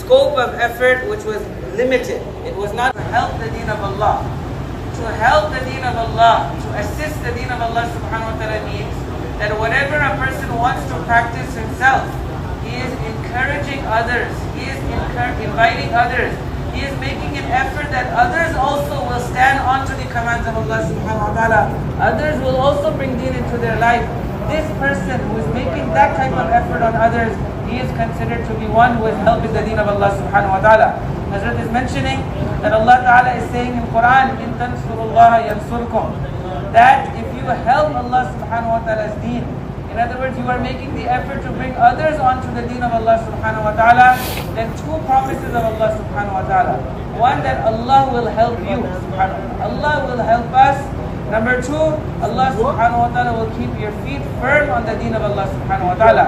scope of effort which was limited. It was not to help the deen of Allah. To help the deen of Allah, to assist the deen of Allah subhanahu wa ta'ala means that whatever a person wants to practice himself, he is encouraging others, he is inviting others, he is making an effort that others also will stand onto the commands of Allah subhanahu wa ta'ala. Others will also bring deen into their life. This person who is making that type of effort on others, he is considered to be one who is helping the deen of Allah subhanahu wa ta'ala. Hazrat is mentioning that Allah ta'ala is saying in Quran, in tansurullaha yansurkum, that if you help Allah subhanahu wa ta'ala's deen, in other words, you are making the effort to bring others onto the deen of Allah subhanahu wa ta'ala, then two promises of Allah subhanahu wa ta'ala. One, that Allah will help you, subhanahu wa ta'ala. Allah will help us. Number two, Allah subhanahu wa ta'ala will keep your feet firm on the deen of Allah subhanahu wa ta'ala.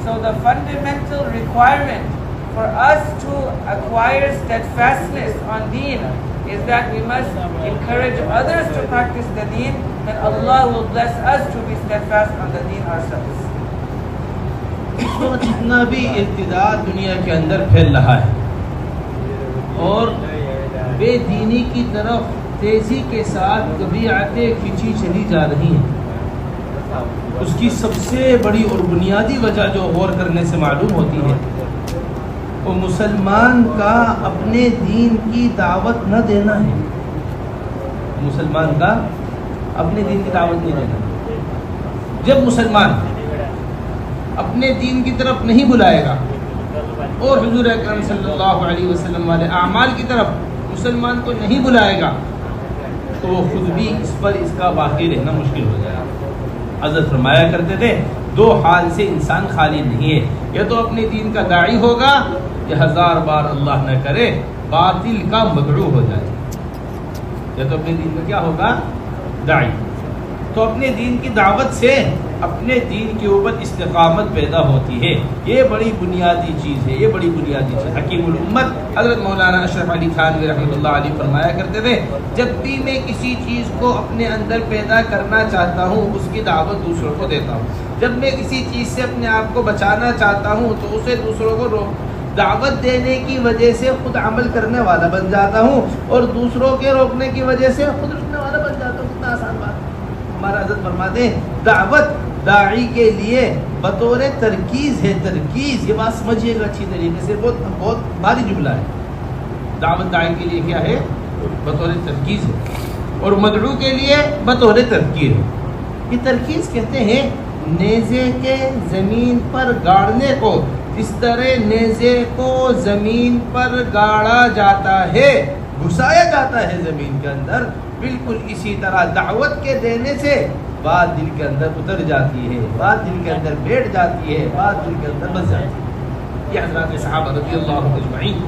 So the fundamental requirement for us to acquire steadfastness on deen is that we must encourage others to practice the deen, and Allah will bless us to be steadfast on the deen ourselves. اس وقت جتنا بھی ارتداد دنیا کے اندر پھیل رہا ہے اور بے دینی کی طرف تیزی کے ساتھ طبیعتیں کھینچی چلی جا رہی ہیں، اس کی سب سے بڑی اور بنیادی وجہ جو غور کرنے سے معلوم ہوتی ہے وہ مسلمان کا اپنے دین کی دعوت نہ دینا ہے. مسلمان کا اپنے دین کی دعوت نہیں دینا. جب مسلمان اپنے دین کی طرف نہیں بلائے گا اور حضور اکرم صلی اللہ علیہ وسلم والے اعمال کی طرف مسلمان کو نہیں بلائے گا تو وہ خود بھی اس پر اس کا باقی رہنا مشکل ہو جائے گا. حضرت فرمایا کرتے تھے دو حال سے انسان خالی نہیں ہے، یا تو اپنے دین کا داعی ہوگا یا ہزار بار اللہ نہ کرے باطل کا مدعو ہو جائے. یا تو اپنے دین کا کیا ہوگا؟ داعی. تو اپنے دین کی دعوت سے اپنے دین کے اوپر استقامت پیدا ہوتی ہے. یہ بڑی بنیادی چیز ہے، یہ بڑی بنیادی چیز. حکیم الامت حضرت مولانا اشرف علی تھانوی رحمۃ اللہ علیہ فرمایا کرتے تھے جب بھی میں کسی چیز کو اپنے اندر پیدا کرنا چاہتا ہوں اس کی دعوت دوسروں کو دیتا ہوں. جب میں کسی چیز سے اپنے آپ کو بچانا چاہتا ہوں تو اسے دوسروں کو دعوت دینے کی وجہ سے خود عمل کرنے والا بن جاتا ہوں، اور دوسروں کے روکنے کی وجہ سے خود رکنے والا بن جاتا ہوں. کتنا آسان بات. ہمارا حضرت فرماتے ہیں دعوت داعی کے لیے بطور ترکیز ہے. ترکیز، یہ بات سمجھیے گا اچھی طریقے سے، بہت بھاری جملہ ہے. دعوت داعی کے لیے کیا ہے؟ بطور ترکیز ہے، اور مدعو کے لیے بطور تذکیر ہے. یہ ترکیز کہتے ہیں نیزے کے زمین پر گاڑنے کو. اس طرح نیزے کو زمین پر گاڑا جاتا ہے، گھسایا جاتا ہے زمین کے اندر، بالکل اسی طرح دعوت کے دینے سے بات دل کے اندر اتر جاتی ہے، بات دل کے اندر بیٹھ جاتی ہے، بات دل کے اندر بس جاتی ہے. یہ حضرات صحابہ رضی اللہ عنہم اجمعین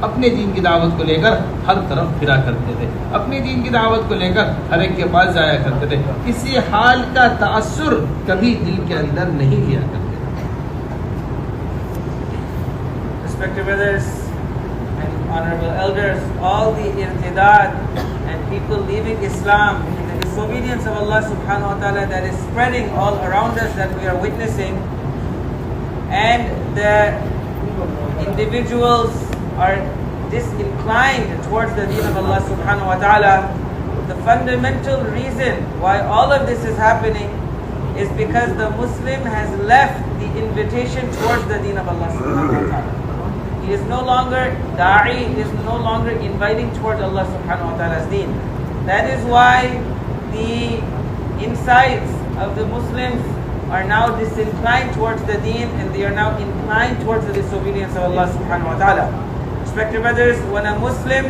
اپنے دین کی دعوت کو لے کر ہر طرف پھرا کرتے تھے، اپنی دین کی دعوت کو لے کر ہر ایک کے پاس جایا کرتے تھے. کسی حال کا تأثر کبھی دل کے اندر نہیں لیا کرتے. Respected brothers and honorable elders, all the irtidad and people leaving Islam in the disobedience of Allah subhanahu wa ta'ala that is spreading all around us, that we are witnessing, and the individuals are disinclined towards the deen of Allah subhanahu wa ta'ala, the fundamental reason why all of this is happening is because the Muslim has left the invitation towards the deen of Allah subhanahu wa ta'ala. He is no longer da'i, he is no longer inviting towards Allah subhanahu wa ta'ala's deen. That is why the insides of the Muslims are now disinclined towards the deen, and they are now inclined towards the disobedience of Allah subhanahu wa ta'ala. Respected brothers, when a Muslim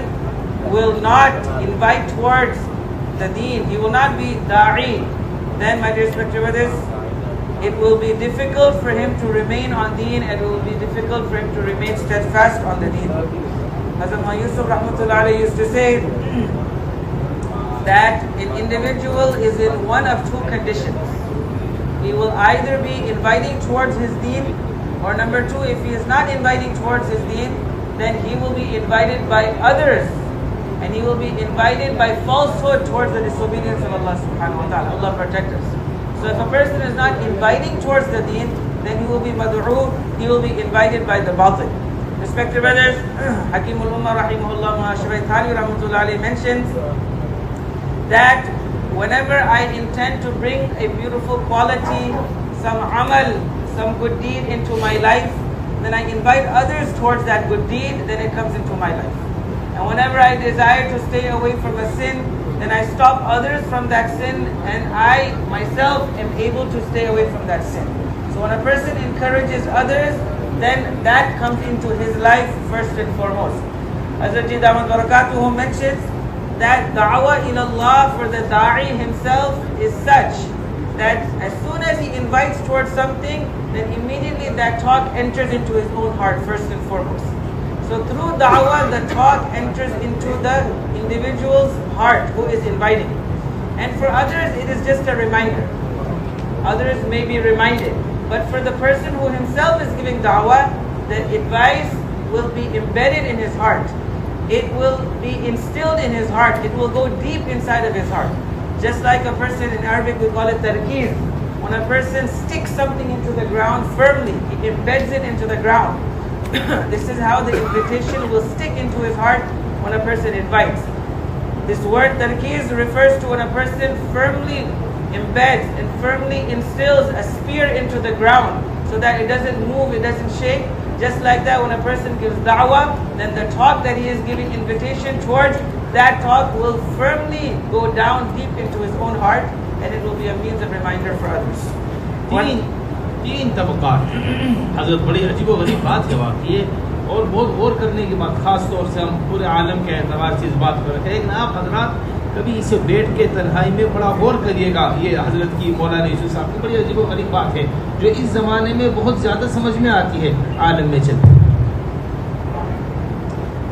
will not invite towards the deen, he will not be da'i, then my dear respected brothers, it will be difficult for him to remain on deen, and it will be difficult for him to remain steadfast on the deen. Hazrat Yousuf rahmatullah alayhi used to say that an individual is in one of two conditions. He will either be inviting towards his deen, or number two, if he is not inviting towards his deen, then he will be invited by others, and he will be invited by falsehood towards the disobedience of Allah subhanahu wa ta'ala. Allah protect us. So if a person is not inviting towards the deen, then he will be mad'u, he will be invited by the batil. Respected brothers, Hakim ul-Ummah rahimahullah Muhashiraitani rahmatullah alayhi mentions that whenever I intend to bring a beautiful quality, some amal, some good deed into my life, then I invite others towards that good deed, then it comes into my life. And whenever I desire to stay away from a sin, then I stop others from that sin, and I myself am able to stay away from that sin. So when a person encourages others, then that comes into his life first and foremost. Hazrat Damat Barakatuhu mentions that da'wah ilallah for the da'i himself is such that as soon as he invites towards something, then immediately that talk enters into his own heart first and foremost. So through da'wah, the talk enters into the individual's heart who is inviting. And for others, it is just a reminder. Others may be reminded. But for the person who himself is giving da'wah, the advice will be embedded in his heart. It will be instilled in his heart. It will go deep inside of his heart. Just like a person, in Arabic we call it tarkeez. When a person sticks something into the ground firmly, he embeds it into the ground. This is how the invitation will stick into his heart when a person invites. This word tarkeez refers to when a person firmly embeds and firmly instills a spear into the ground so that it doesn't move, it doesn't shake. Just like that, when a person gives da'wah, then the talk that he is giving invitation towards, that talk will firmly go down deep into his own heart, and it will be a means of reminder for others. तीन तबक़ात हज़रत बड़ी अजीब व गरीब बात है वाक़ई है, और बहुत गौर करने की बात, ख़ास तौर से हम पूरे आलम के एतबार से इस बात पर रखें। लेकिन आप हजरात कभी इसे बैठ के तन्हाई में बड़ा गौर करिएगा। ये हज़रत की मौलाना यूसुफ साहब की बड़ी अजीब व गरीब बात है जो इस ज़माने में बहुत ज़्यादा समझ में आती है आलम में चलती।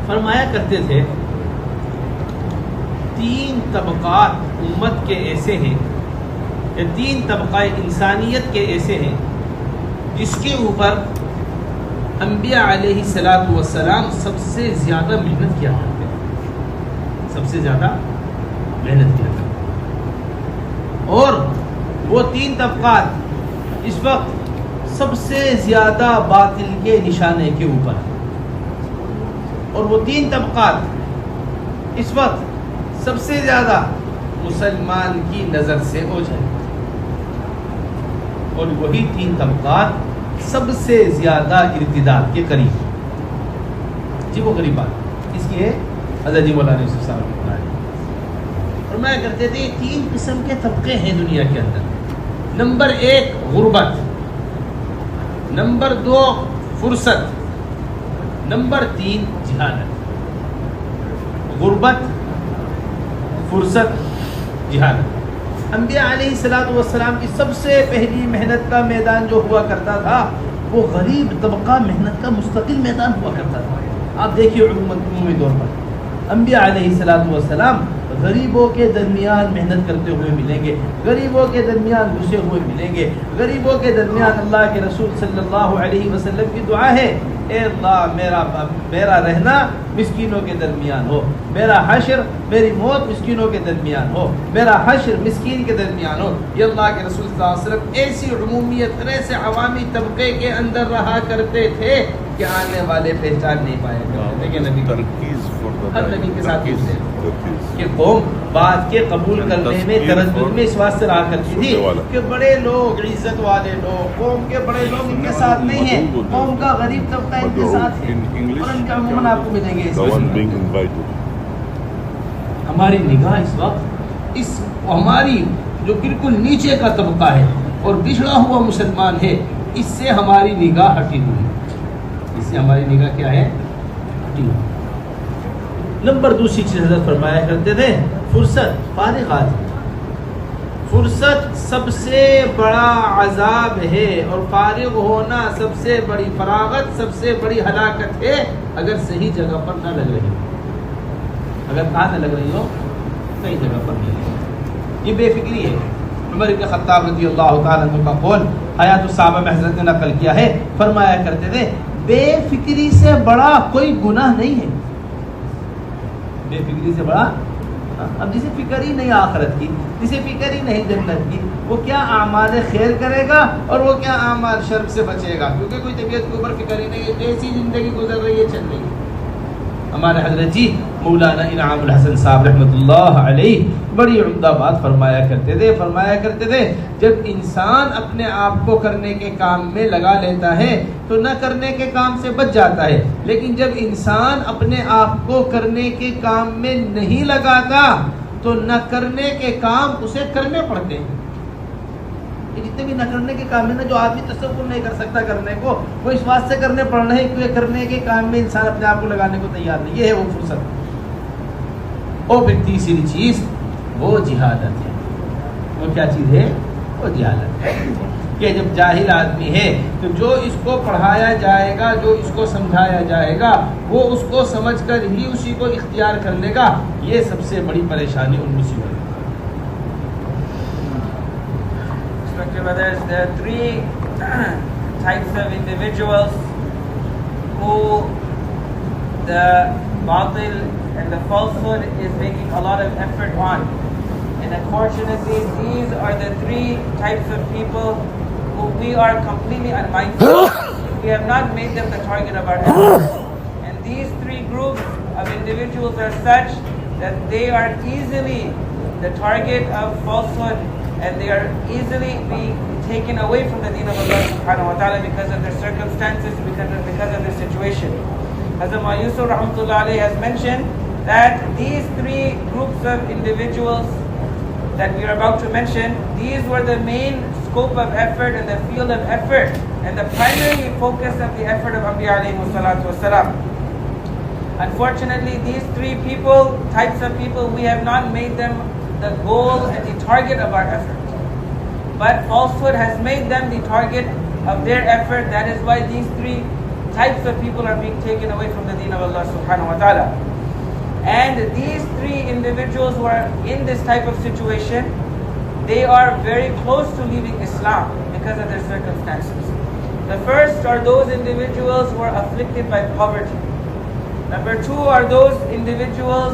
फरमाया करते थे तीन तबक़ात उम्मत के ऐसे हैं, या तीन तबक़ा इंसानियत के ऐसे हैं जिसके ऊपर अंबिया अलैहिस्सलातु वस्सलाम सबसे ज़्यादा मेहनत किया करते हैं, सबसे ज़्यादा मेहनत किया करते हैं। और वो तीन तबक़ात इस वक्त सबसे ज़्यादा बातिल के निशाने के ऊपर, और वो तीन तबक़ात इस वक्त सबसे ज़्यादा मुसलमान की नज़र से ओझल, और वही तीन तबक़ात सबसे ज़्यादा इर्तिदाद के करीब। जी वो गरीब बात इसकी है हज़रत जी मौलाना यूसुफ साहब की बात। और मैं करते थे तीन किस्म के तबक़े हैं दुनिया के अंदर। नंबर एक गुर्बत, नंबर दो फुर्सत, नंबर तीन जहालत। गुर्बत, फुर्सत, जहालत। अंबिया अलैहिस्सलातु वस्सलाम की सबसे पहली मेहनत का मैदान जो हुआ करता था वो गरीब तबका मेहनत का मुस्तकिल मैदान हुआ करता था। आप देखिए उम्मी तौर पर अंबिया अलैहिस्सलातु वस्सलाम गरीबों के दरमियान मेहनत करते हुए मिलेंगे, गरीबों के दरमियान घुसे हुए मिलेंगे, गरीबों के दरमियान अल्लाह के रसूल सल्लल्लाहु अलैहि वसल्लम की दुआ है, ए अल्लाह मेरा रहना मिस्कीनों के दरमियान हो, मेरा हश्र मेरी मौत मिस्कीनों के दरमियान हो, मेरा हश्र मिस्कीन के दरमियान हो। ये अल्लाह के रसूल सल्लल्लाहु अलैहि वसल्लम ऐसी उमूमियत ऐसे अवामी तबके के अंदर रहा करते थे कि आने वाले पहचान नहीं पाएंगे। लेकिन नबी हर नबी के साथ कि कौम बात के कबूल करने में तरज्जुद में इस वास्ते रहा करती थी कि बड़े लोग, इज्जत वाले लोग, कौम के बड़े लोग इनके साथ नहीं है, कौम का गरीब तबका इनके साथ है, और इनके अमूमन आपको मिलेंगे। हमारी निगाह इस वक्त इस हमारी जो बिल्कुल नीचे का तबका है और पिछड़ा हुआ मुसलमान है, इससे हमारी निगाह हटी हुई है, इससे हमारी निगाह क्या है, हटी हुई। नंबर दूसरी चीज हज़रत फरमाया करते थे फुर्सत, फारिग आदमी। फुर्सत सबसे बड़ा अजाब है और फारिग होना सबसे बड़ी फरागत, सबसे बड़ी हलाकत है अगर सही जगह पर ना लग रही हो। अगर कहाँ न लग रही हो, सही जगह पर नहीं लग रही। ये बेफिक्री है। उमर इब्न खत्ताब रज़ियल्लाहु ताला अन्हु का कौल हयातुस सहाबा में हज़रत ने नकल किया है, फरमाया करते थे बेफिक्री से बड़ा कोई गुनाह नहीं है, बेफिक्री से बड़ा अब जिसे फिक्र ही नहीं आखिरत की, जिसे फिक्र ही नहीं जन्नत की, वो क्या आमाल खैर करेगा और वो क्या आमाल शर्म से बचेगा, क्योंकि कोई तबीयत के ऊपर फिक्र ही नहीं है, जैसी ज़िंदगी गुजर रही है चल रही है। हमारे हज़रत जी मौलाना इनामुल हसन साहब रहमतुल्लाह अलैहि बड़ी उम्दा बात फरमाया करते थे, जब इंसान अपने आप को करने के काम में लगा लेता है तो न करने के काम से बच जाता है, लेकिन जब इंसान अपने आप को करने के काम में नहीं लगाता तो न करने के काम उसे करने पड़ते हैं। जितने भी न करने के काम है ना, जो आदमी तसव्वुर नहीं कर सकता करने को, वो इस बात से करने पड़ रहे हैं कि करने के काम में इंसान अपने आप को लगाने को तैयार नहीं। ये है वो फुर्सत। और फिर तीसरी चीज़ वो जिहादत है। वो क्या चीज़ है? वो जिहादत है कि जब जाहिल आदमी है तो जो इसको पढ़ाया जाएगा, जो इसको समझाया जाएगा, वो उसको समझकर ही उसी को इख्तियार कर लेगा। ये सबसे बड़ी परेशानी और मुसीबत है। Brothers, there are three types of individuals who the batil and the falsehood is making a lot of effort on. And unfortunately, these are the three types of people who we are completely unmindful of. We have not made them the target of our efforts. And these three groups of individuals are such that they are easily the target of falsehood, and they are easily being taken away from the deen of Allah subhanahu wa ta'ala because of their circumstances, because of their situation. Hazrat Yousuf rahmatullah alayhi has mentioned that these three groups of individuals that we are about to mention, these were the main scope of effort and the field of effort and the primary focus of the effort of Anbiya alayhi salatu wasalam. Unfortunately, these three types of people, we have not made them the goal and the target of our effort. But falsehood has made them the target of their effort. That is why these three types of people are being taken away from the deen of Allah subhanahu wa ta'ala. And these three individuals who are in this type of situation, they are very close to leaving Islam because of their circumstances. The first are those individuals who are afflicted by poverty. Number two are those individuals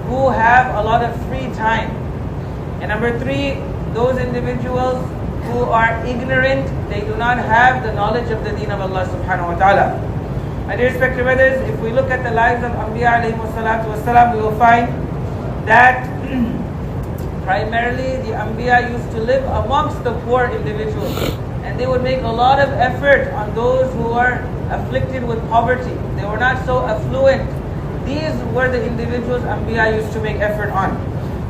who have a lot of free time. And number three, those individuals who are ignorant, they do not have the knowledge of the deen of Allah subhanahu wa ta'ala. My dear respected brothers, if we look at the lives of Anbiya alayhi salatu wasalam, we will find that primarily the Anbiya used to live amongst the poor individuals, and they would make a lot of effort on those who are afflicted with poverty. They were not so affluent. These were the individuals Anbiya used to make effort on.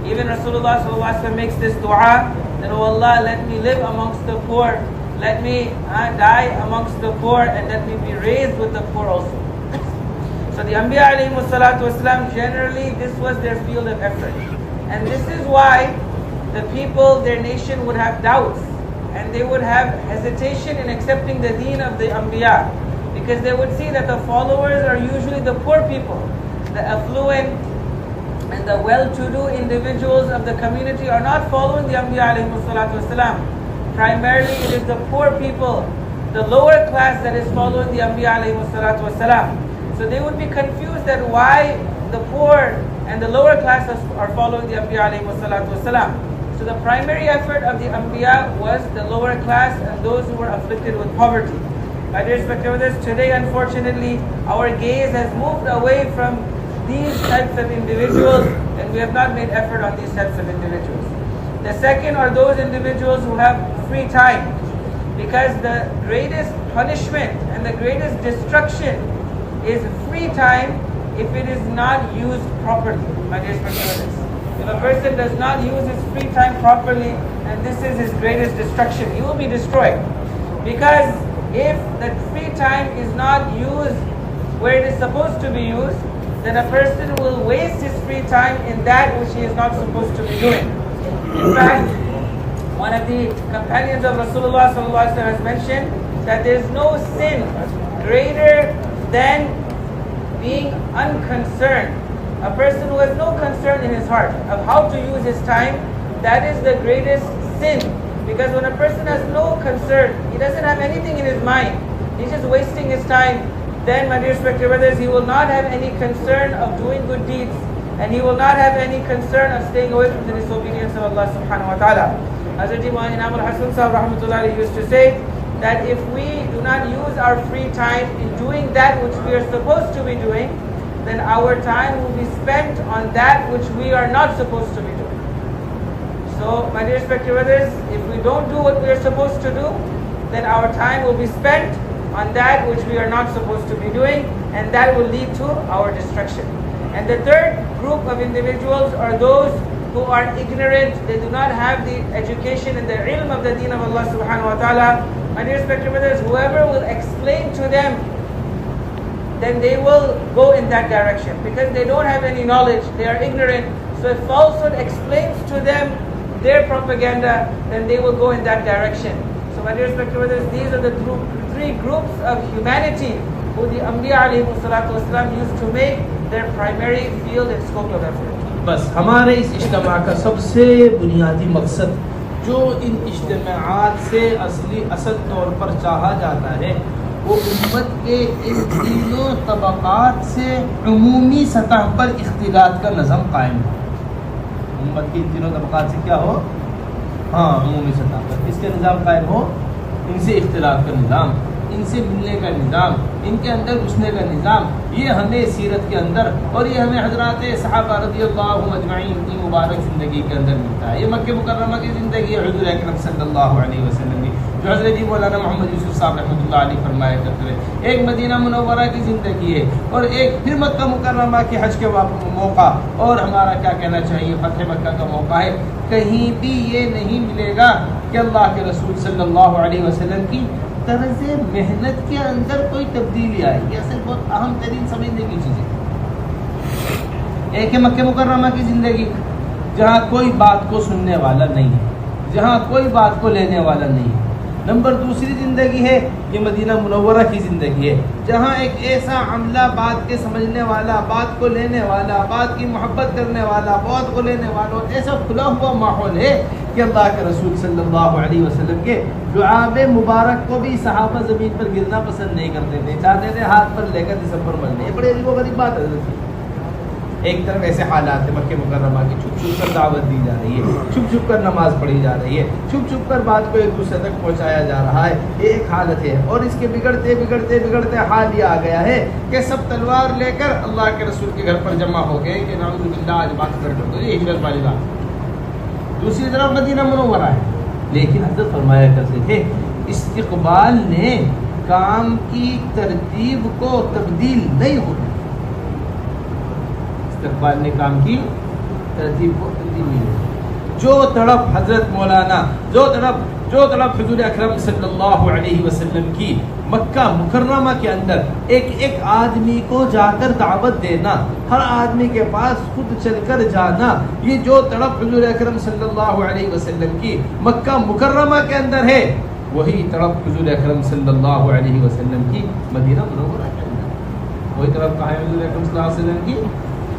Even Rasulullah sallallahu alaihi wasallam makes this dua that, oh Allah, let me live amongst the poor, let me die amongst the poor, and let me be raised with the poor also. So the Anbiya alayhi salatu wasalam, generally this was their field of effort. And this is why the people, their nation would have doubts and they would have hesitation in accepting the deen of the Anbiya, because they would see that the followers are usually the poor people. The affluent and the well-to-do individuals of the community are not following the Anbiya alayhi salatu wasalam. Primarily it is the poor people, the lower class, that is following the Anbiya alayhi salatu wasalam. So they would be confused that why the poor and the lower classes are following the Anbiya alayhi salatu wasalam. So the primary effort of the Anbiya was the lower class and those who were afflicted with poverty. My dear respected brothers, today unfortunately our gaze has moved away from these types of individuals, and we have not made effort on these types of individuals. The second are those individuals who have free time, because the greatest punishment and the greatest destruction is free time if it is not used properly. My dear brothers, if a person does not use his free time properly, and this is his greatest destruction, he will be destroyed. Because if the free time is not used where it is supposed to be used, then a person will waste his free time in that which he is not supposed to be doing. In fact, one of the companions of Rasulullah has mentioned that there is no sin greater than being unconcerned. A person who has no concern in his heart of how to use his time, that is the greatest sin. Because when a person has no concern, he doesn't have anything in his mind, he's just wasting his time, then, my dear respected brothers, he will not have any concern of doing good deeds. and he will not have any concern of staying away from the disobedience of Allah subhanahu wa ta'ala. Hazrat Imam al-Hasan Sahab rahmatullahi used to say that if we do not use our free time in doing that which we are supposed to be doing, then our time will be spent on that which we are not supposed to be doing. So, my dear respected brothers, if we don't do what we are supposed to do, then our time will be spent on that which we are not supposed to be doing, and that will lead to our destruction. And the third group of individuals are those who are ignorant. They do not have the education and the ilm of the deen of Allah subhanahu wa ta'ala. My dear respected brothers, whoever will explain to them, then they will go in that direction, because they don't have any knowledge, they are ignorant. So if falsehood explains to them their propaganda, then they will go in that direction. So my dear respected brothers, these are the three groups of humanity who the Anbiya alayhi salatu wasalam used to make their primary field and scope of effort. بس ہمارے اس اجتماع کا سب سے بنیادی مقصد جو ان اجتماعات سے اصل طور پر چاہا جاتا ہے، وہ امت کے ان تینوں طبقات سے عمومی سطح پر اختلاط کا نظم قائم ہو. امت کے ان تینوں طبقات سے کیا ہو؟ عمومی سطح پر اس کا نظام قائم ہو. ان سے اختلاط کا نظام، ان سے ملنے کا نظام، ان کے اندر گھسنے کا نظام، یہ ہمیں سیرت کے اندر اور یہ ہمیں حضرات صحابہ رضی اللہ اجمعین کی مبارک زندگی کے اندر ملتا ہے. یہ مکہ مکرمہ کی زندگی ہے حضور اکرم صلی اللہ علیہ وسلم کی، جو حضرت مولانا محمد یوسف صاحب رحمۃ اللہ علیہ فرمایا کرتے ہیں. ایک مدینہ منورہ کی زندگی ہے، اور ایک پھر مکہ مکرمہ کے حج کے موقع، اور ہمارا کیا کہنا چاہیے فتح مکہ کا موقع ہے. کہیں بھی یہ نہیں ملے گا کہ اللہ کے رسول صلی اللہ علیہ وسلم کی طرز محنت کے اندر کوئی تبدیلی آئی. یہ اصل بہت اہم ترین سمجھنے کی چیز ہے. ایک ہے مکہ مکرمہ کی زندگی، جہاں کوئی بات کو سننے والا نہیں ہے، جہاں کوئی بات کو لینے والا نہیں ہے. نمبر دوسری زندگی ہے یہ مدینہ منورہ کی زندگی ہے، جہاں ایک ایسا عملہ بات کے سمجھنے والا، بات کو لینے والا، بات کی محبت کرنے والا، بات کو لینے والا، ایسا کھلا ہوا ماحول ہے کہ اللہ کے رسول صلی اللہ علیہ وسلم کے لعاب مبارک کو بھی صحابہ زمین پر گرنا پسند نہیں کرتے تھے، چاہتے تھے ہاتھ پر لے کر جسم پر ملنے. یہ بڑی عجیب و غریب بات ہے. ایک طرف ایسے حالات ہیں مکہ مکرمہ کی، چھپ چھپ کر دعوت دی جا رہی ہے، چھپ چھپ کر نماز پڑھی جا رہی ہے، چھپ چھپ کر بات کو ایک دوسرے تک پہنچایا جا رہا ہے. یہ ایک حالت ہے. اور اس کے بگڑتے بگڑتے بگڑتے حال یہ آ گیا ہے کہ سب تلوار لے کر اللہ کے رسول کے گھر پر جمع ہو گئے کہ نعوذ باللہ آج بات کر دو. یہ ہجرت والی بات. دوسری طرف مدینہ منورہ ہے، لیکن حضرت فرمایا کرتے تھے استقبال نے کام کی ترتیب کو تبدیل نہیں ہوتی. استقبال نے کام کی ترتیب کو تبدیل نہیں ہوتی. جو تڑپ حضرت مولانا، جو تڑپ حضور اکرم صلی اللہ علیہ وسلم کی مکہ مکرمہ کے اندر ایک ایک آدمی کو جا کر دعوت دینا، ہر آدمی کے پاس خود چل کر جانا، یہ جو تڑپ حضور اکرم صلی اللہ علیہ وسلم کی مکہ مکرمہ کے اندر ہے، وہی تڑپ حضور اکرم صلی اللہ علیہ وسلم کی مدینہ منورہ کے اندر. وہی تڑپ کہاں ہے حضور اکرم صلی اللہ علیہ وسلم کی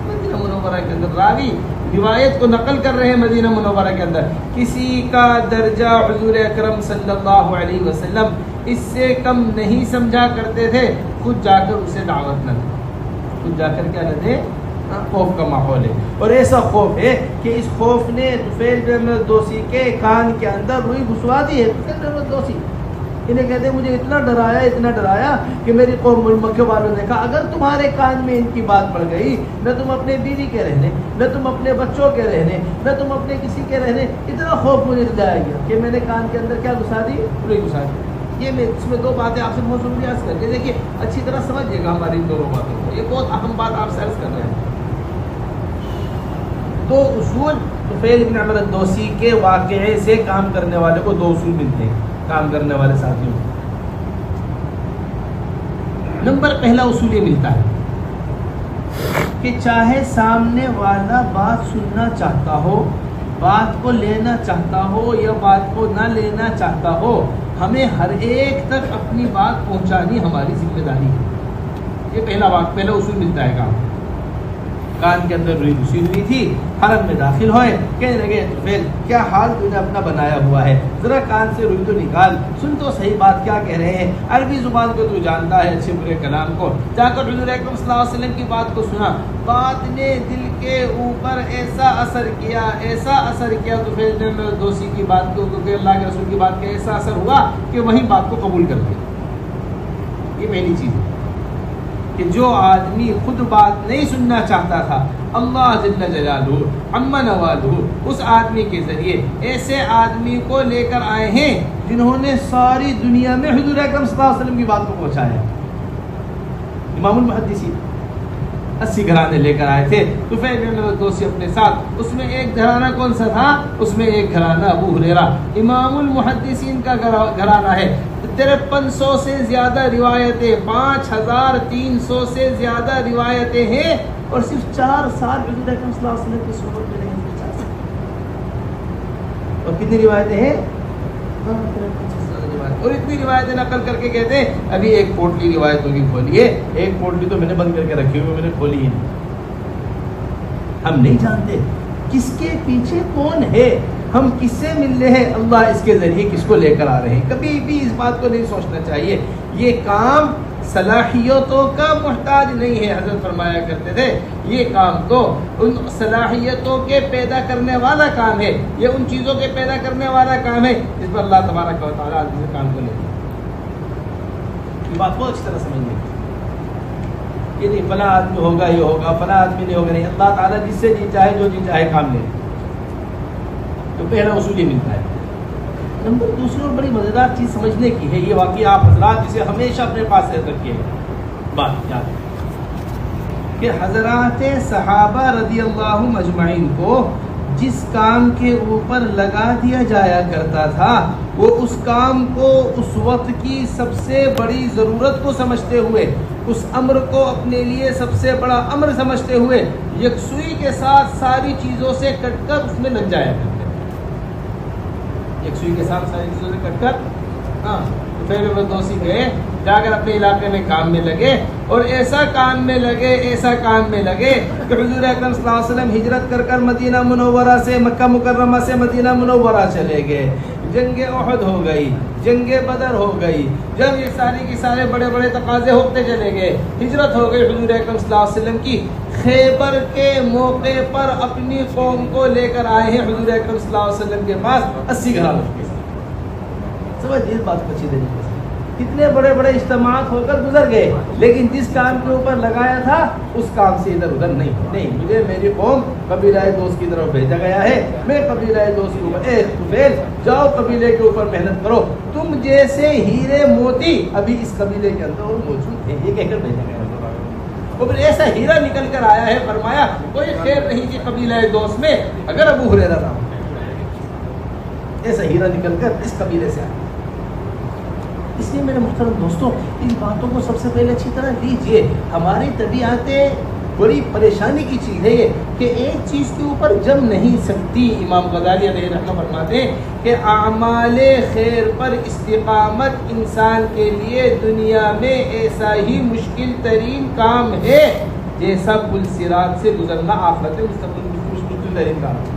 مدینہ منورہ کے اندر. راوی روایت کو نقل کر رہے ہیں مدینہ منورہ کے اندر. کسی کا درجہ حضور اکرم صلی اللہ علیہ وسلم اس سے کم نہیں سمجھا کرتے تھے، خود جا کر اسے دعوت نہ دے. خود جا کر کیا نہ دے؟ خوف کا ماحول ہے. اور ایسا خوف ہے کہ اس خوف نے طفیل بن دوسی کے کان کے اندر روئی گھسوا دی ہے. طفیل بن دوسی انہیں کہتے ہیں مجھے اتنا ڈرایا کہ میری قوم مکہ والوں نے کہا اگر تمہارے کان میں ان کی بات پڑ گئی، نہ تم اپنے بیوی کے رہنے، نہ تم اپنے بچوں کے رہنے، نہ تم اپنے کسی کے رہنے. اتنا خوف مجھے دلایا گیا کہ میں نے کان کے اندر کیا گھسا دی؟ روئی گھسا دی. یہ میں اس میں دو باتیں آپ سے بہت ضروری عرض کر کے دیکھیے، اچھی طرح سمجھیے گا ہماری ان دونوں باتوں کو. یہ بہت اہم بات آپ سے عرض کر رہے ہیں. دو اصول طفیل بن عمرو الدوسی کے واقعے سے کام کرنے والے کو دو اصول ملتے ہیں کام کرنے والے ساتھیوں کو. نمبر پہلا اصول یہ ملتا ہے کہ چاہے سامنے والا بات سننا چاہتا ہو، بات کو لینا چاہتا ہو یا بات کو نہ لینا چاہتا ہو، ہمیں ہر ایک تک اپنی بات پہنچانی ہماری ذمہ داری ہے. یہ پہلا اصول ملتا ہے کام. کان کے اندر روئی گھسی ہوئی تھی، حرم میں داخل ہوئے، کہنے لگے طفیل کیا حال تو نے اپنا بنایا ہوا ہے، ذرا کان سے روئی تو نکال، سن تو صحیح بات کیا کہہ رہے ہیں، عربی زبان کو تو جانتا ہے اچھے برے کلام کو۔ جا کر حضور اکرم صلی اللہ علیہ وسلم کی بات کو سنا، بات نے دل کے اوپر ایسا اثر کیا طفیل نے دوسی کی بات کو، کہ اللہ کے رسول کی بات کا ایسا اثر ہوا کہ وہی بات کو قبول کر لیا۔ یہ پہلی چیز ہے کہ جو آدمی خود بات نہیں سننا چاہتا تھا، اللہ جل جلالہ عم نوالہ اس آدمی کے ذریعے ایسے آدمی کو لے کر آئے ہیں جنہوں نے ساری دنیا میں حضور اکرم صلی اللہ علیہ وسلم کی بات کو پہنچایا۔ امام المحدثین 80 گھرانے لے کر آئے تھے طفیل بن دوسی اپنے ساتھ، اس میں ایک گھرانہ کون سا تھا؟ اس میں ایک گھرانہ ابو ہریرہ امام المحدثین کا گھرانہ ہے۔ 5300 سے زیادہ روایتیں، 5300 سے زیادہ روایتیں ہیں، اور صرف 4 سال حضور اکرم صلی اللہ علیہ وسلم کی صحبت میں رہے، 4 سال۔ اور کتنی روایتیں ہیں؟ اور اتنی روایتیں نقل کر کے کہتے ہیں ابھی ایک پوٹلی روایتوں کی کھولی ہے، ایک پوٹلی تو میں نے بند کر کے رکھی ہوئی، میں نے کھولی ہی نہیں۔ ہم نہیں جانتے کس کے پیچھے کون ہے، ہم کس سے مل رہے ہیں، اللہ اس کے ذریعے کس کو لے کر آ رہے ہیں۔ کبھی بھی اس بات کو نہیں سوچنا چاہیے یہ کام صلاحیتوں کا محتاج نہیں ہے۔ حضرت فرمایا کرتے تھے یہ کام تو ان صلاحیتوں کے پیدا کرنے والا کام ہے، یہ ان چیزوں کے پیدا کرنے والا کام ہے جس پر اللہ تبارک و تعالیٰ آدمی سے کام کو لے۔ یہ بات بہت اچھی طرح سمجھیں، یہ نہیں فلاں آدمی ہوگا یہ ہوگا، فلاں آدمی نہیں ہوگا، نہیں، اللہ تعالیٰ جس سے جی چاہے جو جی چاہے کام لے۔ تو پہلا اصول یہ ملتا ہے۔ نمبر دوسری اور بڑی مزیدار چیز سمجھنے کی ہے، یہ واقعہ آپ حضرات جسے ہمیشہ اپنے پاس رہ کر کے بات یاد ہے کہ حضرات صحابہ رضی اللہ مجمعین کو جس کام کے اوپر لگا دیا جایا کرتا تھا وہ اس کام کو اس وقت کی سب سے بڑی ضرورت کو سمجھتے ہوئے، اس امر کو اپنے لیے سب سے بڑا امر سمجھتے ہوئے یکسوئی کے ساتھ ساری چیزوں سے کٹ کر اس میں لگ جایا کرتے، یکسوئی کے ساتھ ساری چیزوں سے کٹ کر پھر دوسی گئے، جا کر اپنے علاقے میں کام میں لگے، اور ایسا کام میں لگے کہ حضور اکرم صلی اللہ علیہ وسلم ہجرت کر کر مدینہ منورہ سے، مکہ مکرمہ سے مدینہ منورہ چلے گئے، جنگ احد ہو گئی، جنگ بدر ہو گئی، جب یہ ساری کی سارے بڑے بڑے تقاضے ہوتے چلے گئے، ہجرت ہو گئی حضور اکرم صلی اللہ علیہ وسلم کی، خیبر کے موقع پر اپنی قوم کو لے کر آئے ہیں حضور اکرم صلی اللہ علیہ وسلم کے پاس 80 گھرانوں کے ساتھ۔ سمجھ اس بات کو اچھی طریقے سے، کتنے بڑے بڑے اجتماعات ہو کر گزر گئے، لیکن جس کام کے اوپر لگایا تھا اس کام سے ادھر ادھر نہیں، مجھے میری قوم قبیلہ دوست کی طرف بھیجا گیا ہے، میں قبیلہ دوست کے اوپر، اے طفیل جاؤ قبیلے کے اوپر محنت کرو، تم جیسے ہیرے موتی ابھی اس قبیلے کے اندر موجود تھے، یہ کہہ کر بھیجا گیا۔ وہ پھر ایسا ہیرا نکل کر آیا ہے، فرمایا کوئی خیر نہیں تھی قبیلہ دوست میں اگر ابو ہریرہ نہ ہو، ایسا ہیرا نکل کر اس قبیلے سے آیا۔ اس لیے میرے محترم دوستوں ان باتوں کو سب سے پہلے اچھی طرح لیجئے۔ ہماری طبیعتیں بڑی پریشانی کی چیز ہے کہ ایک چیز کے اوپر جم نہیں سکتی۔ امام غزالی علیہ رحمہ فرماتے ہیں کہ اعمال خیر پر استقامت انسان کے لیے دنیا میں ایسا ہی مشکل ترین کام ہے جیسا پل صراط سے گزرنا آخرت میں مشکل ترین کام ہے۔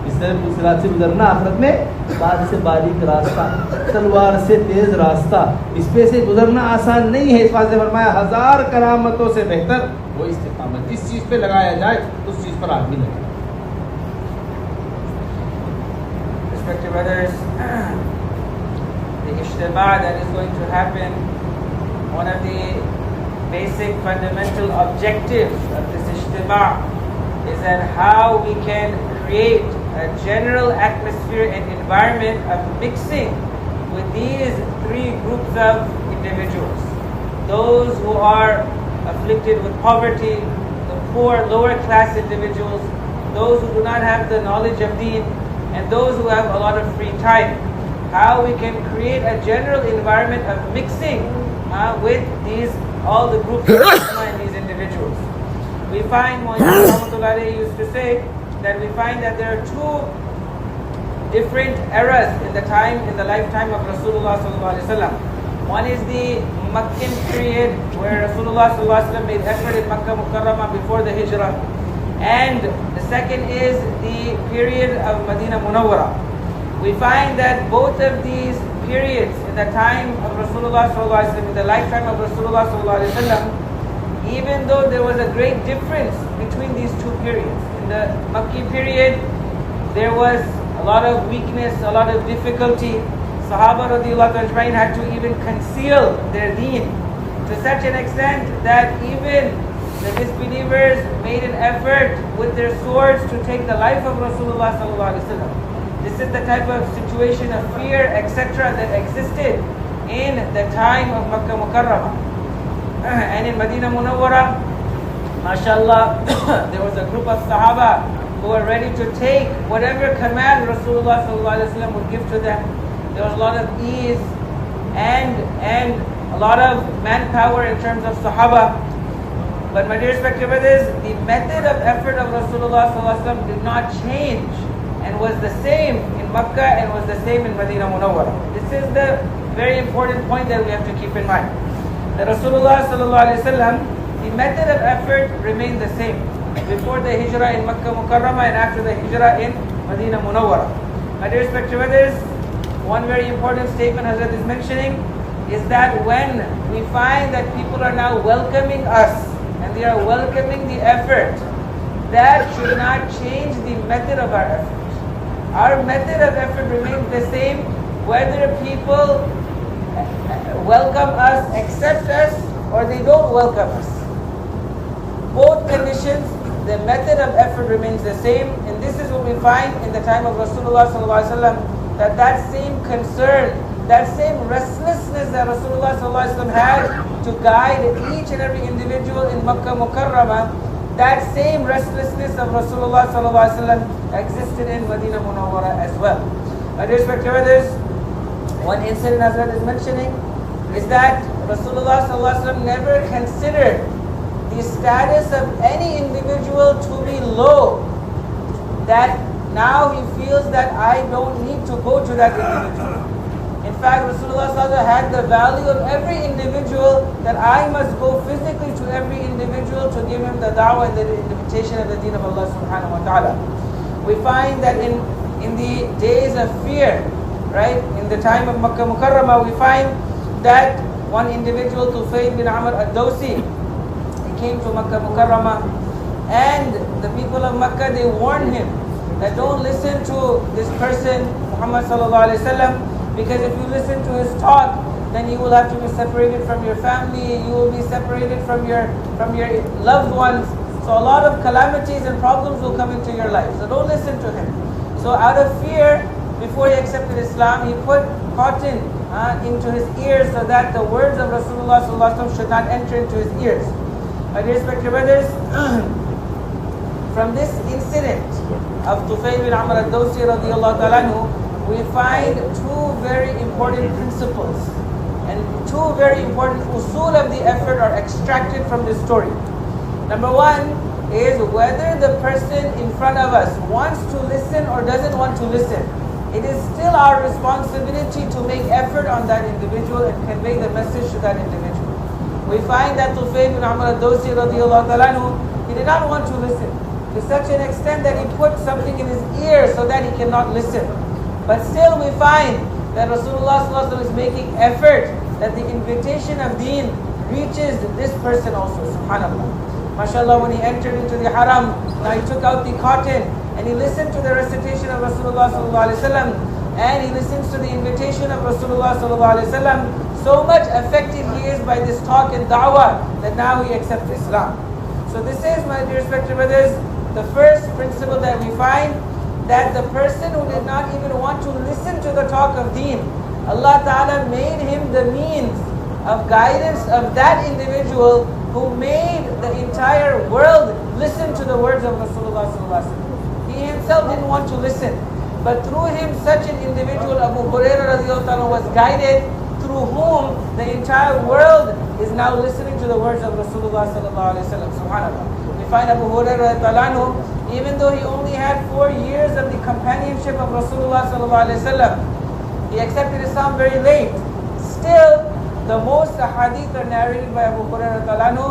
اس طرح پل صراط سے گزرنا آخرت میں بال سے باریک راستہ، تلوار سے تیز راستہ، اس پہ سے گزرنا آسان نہیں ہے۔ اس بات سے فرمایا 1000 کرامتوں سے بہتر وہ استقامت، جس چیز پہ لگایا جائے اس چیز پر آدمی لگے۔ Respected brothers, the ijtema that is going to happen, one of the basic fundamental objectives of this ijtema is that how we can create a general atmosphere and environment of mixing with these 3 groups of individuals. Those who are afflicted with poverty, the poor, lower class individuals, those who do not have the knowledge of deen, and those who have a lot of free time. How we can create a general environment of mixing with these, all the groups and these individuals. We find, Muhammad used to say, that we find that there are 2 different eras in the lifetime of Rasulullah sallallahu alaihi wasallam. One is the Meccan period where Rasulullah sallallahu alaihi wasallam made effort in Makkah Mukarramah before the Hijrah. And the second is the period of Medina Munawwara. We find that both of these periods in the time of Rasulullah sallallahu alaihi wasallam, in the lifetime of Rasulullah sallallahu alaihi wasallam, even though there was a great difference between these two periods. In the Makki period, there was a lot of weakness, a lot of difficulty. Sahaba radiallahu anhu had to even conceal their deen to such an extent that even the disbelievers made an effort with their swords to take the life of Rasulullah sallallahu alaihi wasallam. This is the type of situation of fear, etc. that existed in the time of Makkah Mukarramah. And in Medina Munawwara, mashallah, there was a group of Sahaba who were ready to take whatever command Rasulullah sallallahu alaihi wasallam would give to them. There was a lot of ease and a lot of manpower in terms of Sahaba. But my dear respected brothers, the method of effort of Rasulullah sallallahu alaihi wasallam did not change and was the same in Makkah and was the same in Medina Munawwara. This is the very important point that we have to keep in mind. That Rasulullah sallallahu alaihi wasallam, the method of effort remained the same before the Hijrah in Makkah Mukarramah and after the Hijrah in Medina Munawwara. My dear respected brothers, one very important statement Hazrat is mentioning is that when we find that people are now welcoming us and they are welcoming the effort, that should not change the method of our effort. Our method of effort remains the same whether people welcome us, accept us, or they don't welcome us. Both conditions, the method of effort remains the same, and this is what we find in the time of Rasulullah sallallahu alaihi wasallam, that same concern, that same restlessness that Rasulullah sallallahu alaihi wasallam had to guide each and every individual in Makkah Mukarramah, that same restlessness of Rasulullah sallallahu alaihi wasallam existed in Medina Munawwara as well. My dear respected brothers, one incident Hazrat is mentioning is that Rasulullah sallallahu alaihi wasallam never considered the status of any individual to be low, that now he feels that I don't need to go to that individual. In fact, Rasulullah sallallahu alaihi wasallam had the value of every individual, that I must go physically to every individual to give him the da'wah and the invitation of the deen of Allah subhanahu wa ta'ala. We find that in the days of fear, right, in the time of Makkah Mukarramah, we find that one individual, Tufail bin Amr ad-Dawsi, he came to Makkah Mukarramah, and the people of Makkah, they warned him that don't listen to this person, Muhammad sallallahu alaihi wasallam, because if you listen to his talk, then you will have to be separated from your family, you will be separated from your loved ones. So a lot of calamities and problems will come into your life. So don't listen to him. So out of fear, before he accepted Islam, he put cotton into his ears so that the words of Rasulullah sallallahu alaihi wasallam should not enter into his ears. My dear respected brothers, from this incident of Tufail bin Amr ad-Dawsi radiyallahu ta'ala anhu, we find two very important principles and two very important usul of the effort are extracted from this story. Number one is whether the person in front of us wants to listen or doesn't want to listen. It is still our responsibility to make effort on that individual and convey the message to that individual. We find that Tufail bin Amr ad-Dawsi radiyallahu ta'ala anhu, he did not want to listen, to such an extent that he put something in his ear so that he cannot listen. But still we find that Rasulullah sallallahu alaihi wasallam is making effort that the invitation of deen reaches this person also, subhanAllah. MashaAllah, when he entered into the haram, now he took out the cotton and he listened to the recitation of Rasulullah sallallahu alaihi wasallam, and he listens to the invitation of Rasulullah sallallahu alaihi wasallam. So much affected he is by this talk and da'wah that now he accepts Islam. So this is, my dear respected brothers, the first principle that we find, that the person who did not even want to listen to the talk of deen, Allah Ta'ala made him the means of guidance of that individual who made the entire world listen to the words of Rasulullah sallallahu alaihi wasallam. He himself didn't want to listen, but through him such an individual, Abu Hurairah radiyallahu anhu, was guided, through whom the entire world is now listening to the words of Rasulullah sallallahu alaihi wasallam. Subhanallah. We find Abu Hurairah radiyallahu anhu, even though he only had 4 years of the companionship of Rasulullah sallallahu alaihi wasallam, he accepted Islam very late. Still, The most ahadith are narrated by Abu Hurairah radhiyallahu anhu,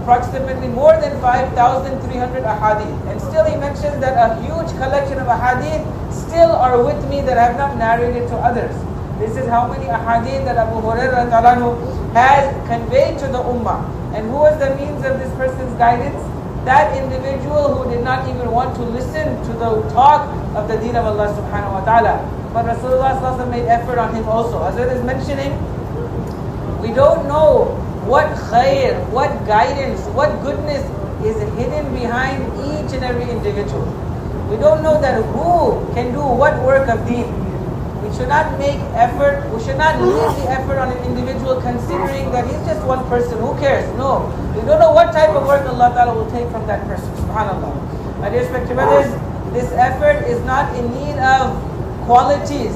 approximately more than 5,300 ahadith. And still he mentions that a huge collection of ahadith still are with me that I have not narrated to others. This is how many ahadith that Abu Hurairah radhiyallahu anhu has conveyed to the ummah. And who was the means of this person's guidance? That individual who did not even want to listen to the talk of the deen of Allah subhanahu wa ta'ala. But Rasulullah sallallahu alaihi wasallam made effort on him also. As it is mentioning, we don't know what khair, what guidance, what goodness is hidden behind each and every individual. We don't know that who can do what work of deen. We should not make effort, we should not leave the effort on an individual considering that he's just one person, who cares? No. We don't know what type of work Allah Ta'ala will take from that person, subhanAllah. My dear respected brothers, this effort is not in need of qualities,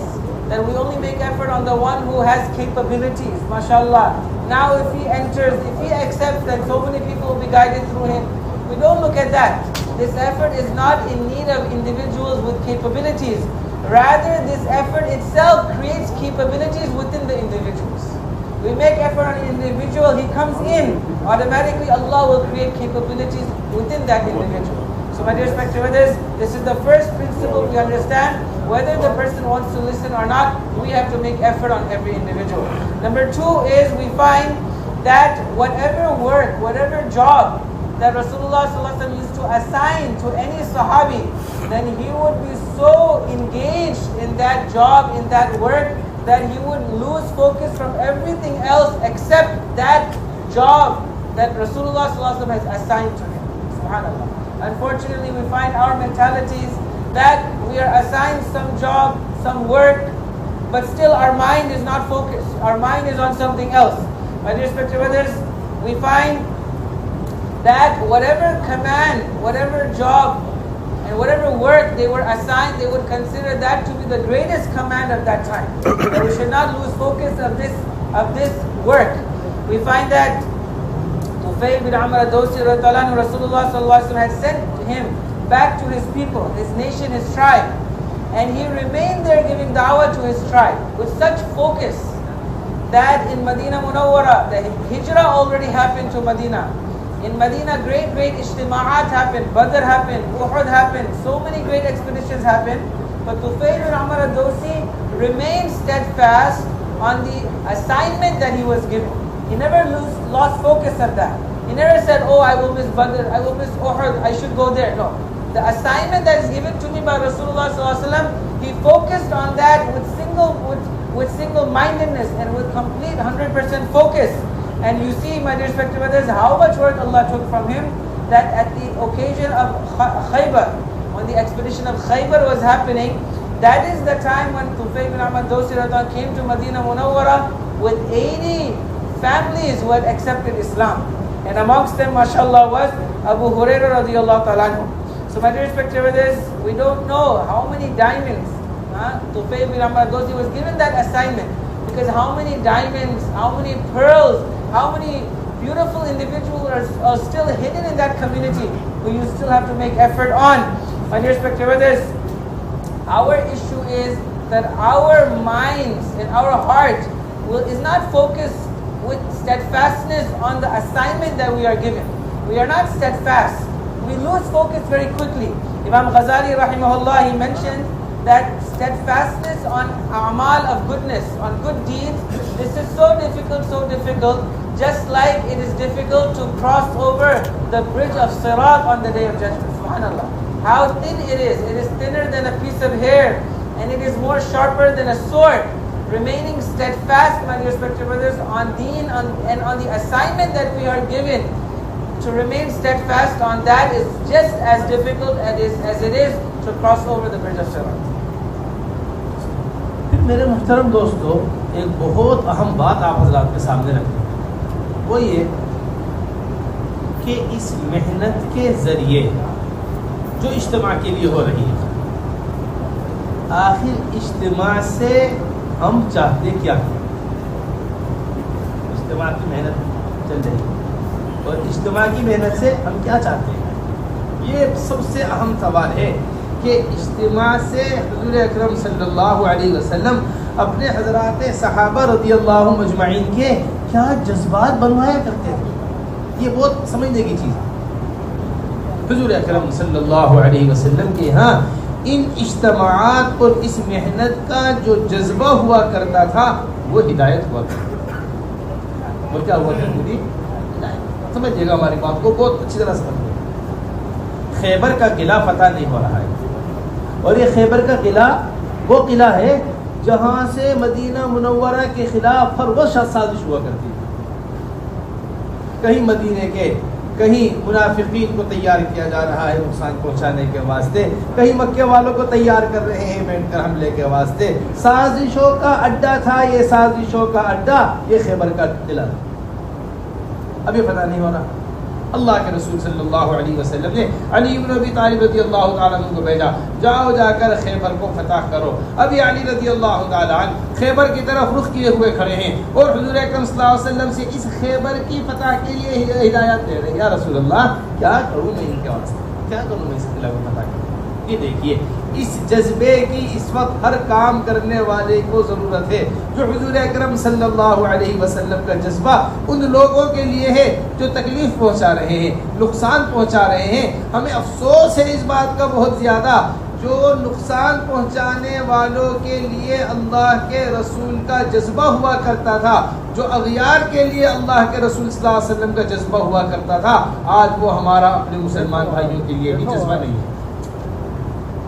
that we only make effort on the one who has capabilities, mashallah. Now if he enters, if he accepts that so many people will be guided through him, we don't look at that. This effort is not in need of individuals with capabilities. Rather, this effort itself creates capabilities within the individuals. We make effort on an individual, he comes in, automatically Allah will create capabilities within that individual. So my dear respected brothers, this is the first principle we understand. Whether the person wants to listen or not, we have to make effort on every individual. Number two is we find that whatever work, whatever job that Rasulullah ﷺ used to assign to any Sahabi, then he would be so engaged in that job, in that work, that he would lose focus from everything else except that job that Rasulullah ﷺ has assigned to him. SubhanAllah. Unfortunately, we find our mentalities that we are assigned some job, some work, but still our mind is not focused. Our mind is on something else. My dear respected brothers, we find that whatever command, whatever job, and whatever work they were assigned, they would consider that to be the greatest command of that time. That we should not lose focus of this work. We find that Tufail bin Amr ad-Dawsi radhiyallahu anhu, Rasulullah sallallahu alaihi wasallam had sent him back to his people, his nation, his tribe. And he remained there giving da'wah to his tribe with such focus that in Medina Munawwara, the hijrah already happened to Medina. In Medina, great ijtima'at happened, Badr happened, Uhud happened, so many great expeditions happened. But Tufail bin Amr ad-Dawsi remained steadfast on the assignment that he was given. He never lost focus of that. He never said, oh, I will miss Badr, I will miss Uhud, I should go there. No. The assignment that is given to me by Rasulullah ﷺ, he focused on that with single-mindedness and with complete 100% focus. And you see, my dear respected brothers, how much work Allah took from him, that at the occasion of Khaybar, when the expedition of Khaybar was happening, that is the time when Tufail bin Amr ad-Dawsi came to Medina Munawwara with 80 families who had accepted Islam. And amongst them, mashallah, was Abu Hurairah radiyallahu ta'ala anhu. So my dear respected brothers, we don't know how many diamonds Tufail bin Amr ad-Dawsi was given that assignment. Because how many diamonds, how many pearls, how many beautiful individuals are still hidden in that community who you still have to make effort on. My dear respected brothers, our issue is that our minds and our heart is not focused with steadfastness on the assignment that we are given. We are not steadfast. We lose focus very quickly. Imam Ghazali rahimahullah, he mentioned that steadfastness on a'mal of goodness, on good deeds, this is so difficult, just like it is difficult to cross over the bridge of Sirat on the day of judgment. SubhanAllah. How thin it is thinner than a piece of hair, and it is more sharper than a sword. Remaining steadfast, my dear respected brothers, on deen and on the assignment that we are given, to remain steadfast on that is just as difficult as it is to cross over the bridge of Sirat. मेरे मुहतरम दोस्तों, एक बहुत अहम बात आप हज़रात के सामने रखते हैं, वो ये कि इस मेहनत के ज़रिए जो इज्तिमा के लिए हो रही है, आखिर इज्तिमा से हम चाहते क्या हैं? इज्तिमा की मेहनत चल रही है और इज्तिमा की मेहनत से हम क्या चाहते हैं? ये सबसे अहम सवाल है कि इज्तिमा से हुज़ूर अकरम सल्लल्लाहु अलैहि वसल्लम अपने हज़रात सहाबा रज़ियल्लाहु मजमईन के کیا جذبات بنوایا کرتے تھے. یہ بہت سمجھنے کی چیز ہے. حضور اکرم صلی اللہ علیہ وسلم کے ہاں ان اجتماعات اور اس محنت کا جو جذبہ ہوا کرتا تھا وہ ہدایت ہوا کرتا تھا. وہ کیا ہوا کرتی تھی؟ ہدایت. سمجھیے گا ہماری بات کو بہت اچھی طرح سمجھیے. خیبر کا قلعہ فتح نہیں ہو رہا ہے، اور یہ خیبر کا قلعہ وہ قلعہ ہے جہاں سے مدینہ منورہ کے خلاف ہر وہ سازش ہوا کرتی ہے. کہیں مدینے کے کہیں منافقین کو تیار کیا جا رہا ہے نقصان پہنچانے کے واسطے، کہیں مکے والوں کو تیار کر رہے ہیں بیٹھ کر حملے کے واسطے. سازشوں کا اڈا تھا یہ، سازشوں کا اڈا یہ خیبر کا قلعہ. ابھی فتح نہیں ہو رہا. اللہ کے رسول صلی اللہ علیہ وسلم نے علی بن ابی طالب رضی اللہ تعالیٰ عنہ کو بھیجا، جاؤ جا کر خیبر کو فتح کرو. ابھی علی رضی اللہ تعالیٰ عنہ خیبر کی طرف رخ کیے ہوئے کھڑے ہیں اور حضور اکرم صلی اللہ علیہ وسلم سے اس خیبر کی فتح کے لیے ہدایت دے رہے ہیں. یا رسول اللہ کیا کروں میں ان کے واسطے، کیا کروں میں اس قلعہ کو فتح کروں. یہ دیکھیے اس جذبے کی اس وقت ہر کام کرنے والے کو ضرورت ہے. جو حضور اکرم صلی اللہ علیہ وسلم کا جذبہ ان لوگوں کے لیے ہے جو تکلیف پہنچا رہے ہیں، نقصان پہنچا رہے ہیں. ہمیں افسوس ہے اس بات کا بہت زیادہ، جو نقصان پہنچانے والوں کے لیے اللہ کے رسول کا جذبہ ہوا کرتا تھا، جو اغیار کے لیے اللہ کے رسول صلی اللہ علیہ وسلم کا جذبہ ہوا کرتا تھا، آج وہ ہمارا اپنے مسلمان بھائیوں کے لیے بھی جذبہ نہیں ہے.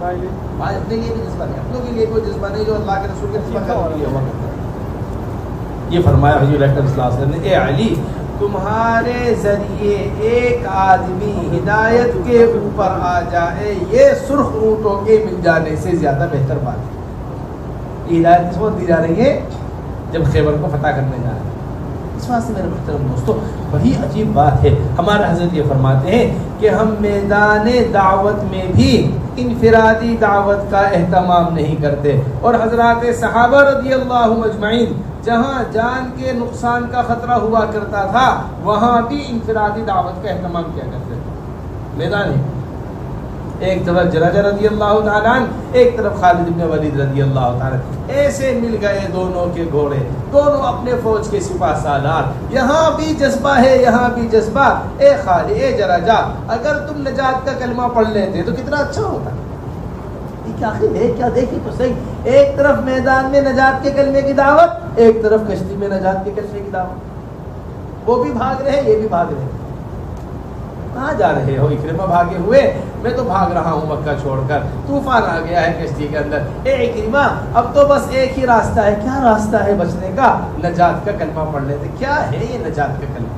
آج اپنے لیے بھی جذبہ نہیں، اپنوں کے لیے کوئی جذبہ نہیں جو اللہ کے رسول کے جذبہ کرنے کے لیے ہوا کرتا ہے. یہ فرمایا حضور اکرم صلی اللہ علیہ وسلم نے، اے علی تمہارے ذریعے ایک آدمی ہدایت کے اوپر آ جائے یہ سرخ اونٹوں کے مل جانے سے زیادہ بہتر بات ہے. یہ ہدایت کس وقت دی جا رہی ہے؟ جب خیبر کو فتح کرنے جا رہے ہیں. اس واسطے میرے محترم دوستو بڑی عجیب بات ہے. ہمارا حضرت یہ فرماتے ہیں کہ ہم میدان دعوت میں بھی انفرادی دعوت کا اہتمام نہیں کرتے، اور حضرات صحابہ رضی اللہ مجمعین جہاں جان کے نقصان کا خطرہ ہوا کرتا تھا وہاں بھی انفرادی دعوت کا اہتمام کیا کرتے تھے. میدان ہے، ایک طرف جراجہ رضی اللہ تعالیٰ عنہ، ایک طرف خالد بن ولید رضی اللہ تعالیٰ عنہ. ایسے مل گئے دونوں کے گھوڑے، دونوں اپنے فوج کے سپاہ سالار. یہاں بھی جذبہ ہے، یہاں بھی جذبہ. اے خالد، اے جراجہ، اگر تم نجات کا کلمہ پڑھ لیتے تو کتنا اچھا ہوتا. کیا ہے کیا دیکھیں تو صحیح، ایک طرف میدان میں نجات کے کلمے کی دعوت، ایک طرف کشتی میں نجات کے کلمے کی دعوت. وہ بھی بھاگ رہے، یہ بھی بھاگ رہے. کہاں جا رہے ہو؟ اکرمہ بھاگے ہوئے، میں تو بھاگ رہا ہوں مکہ چھوڑ کر، طوفان آ گیا ہے کشتی کے اندر. اے اکرمہ اب تو بس ایک ہی راستہ ہے. کیا راستہ ہے بچنے کا؟ نجات کا کلمہ پڑھ لیتے. کیا ہے یہ نجات کا کلمہ؟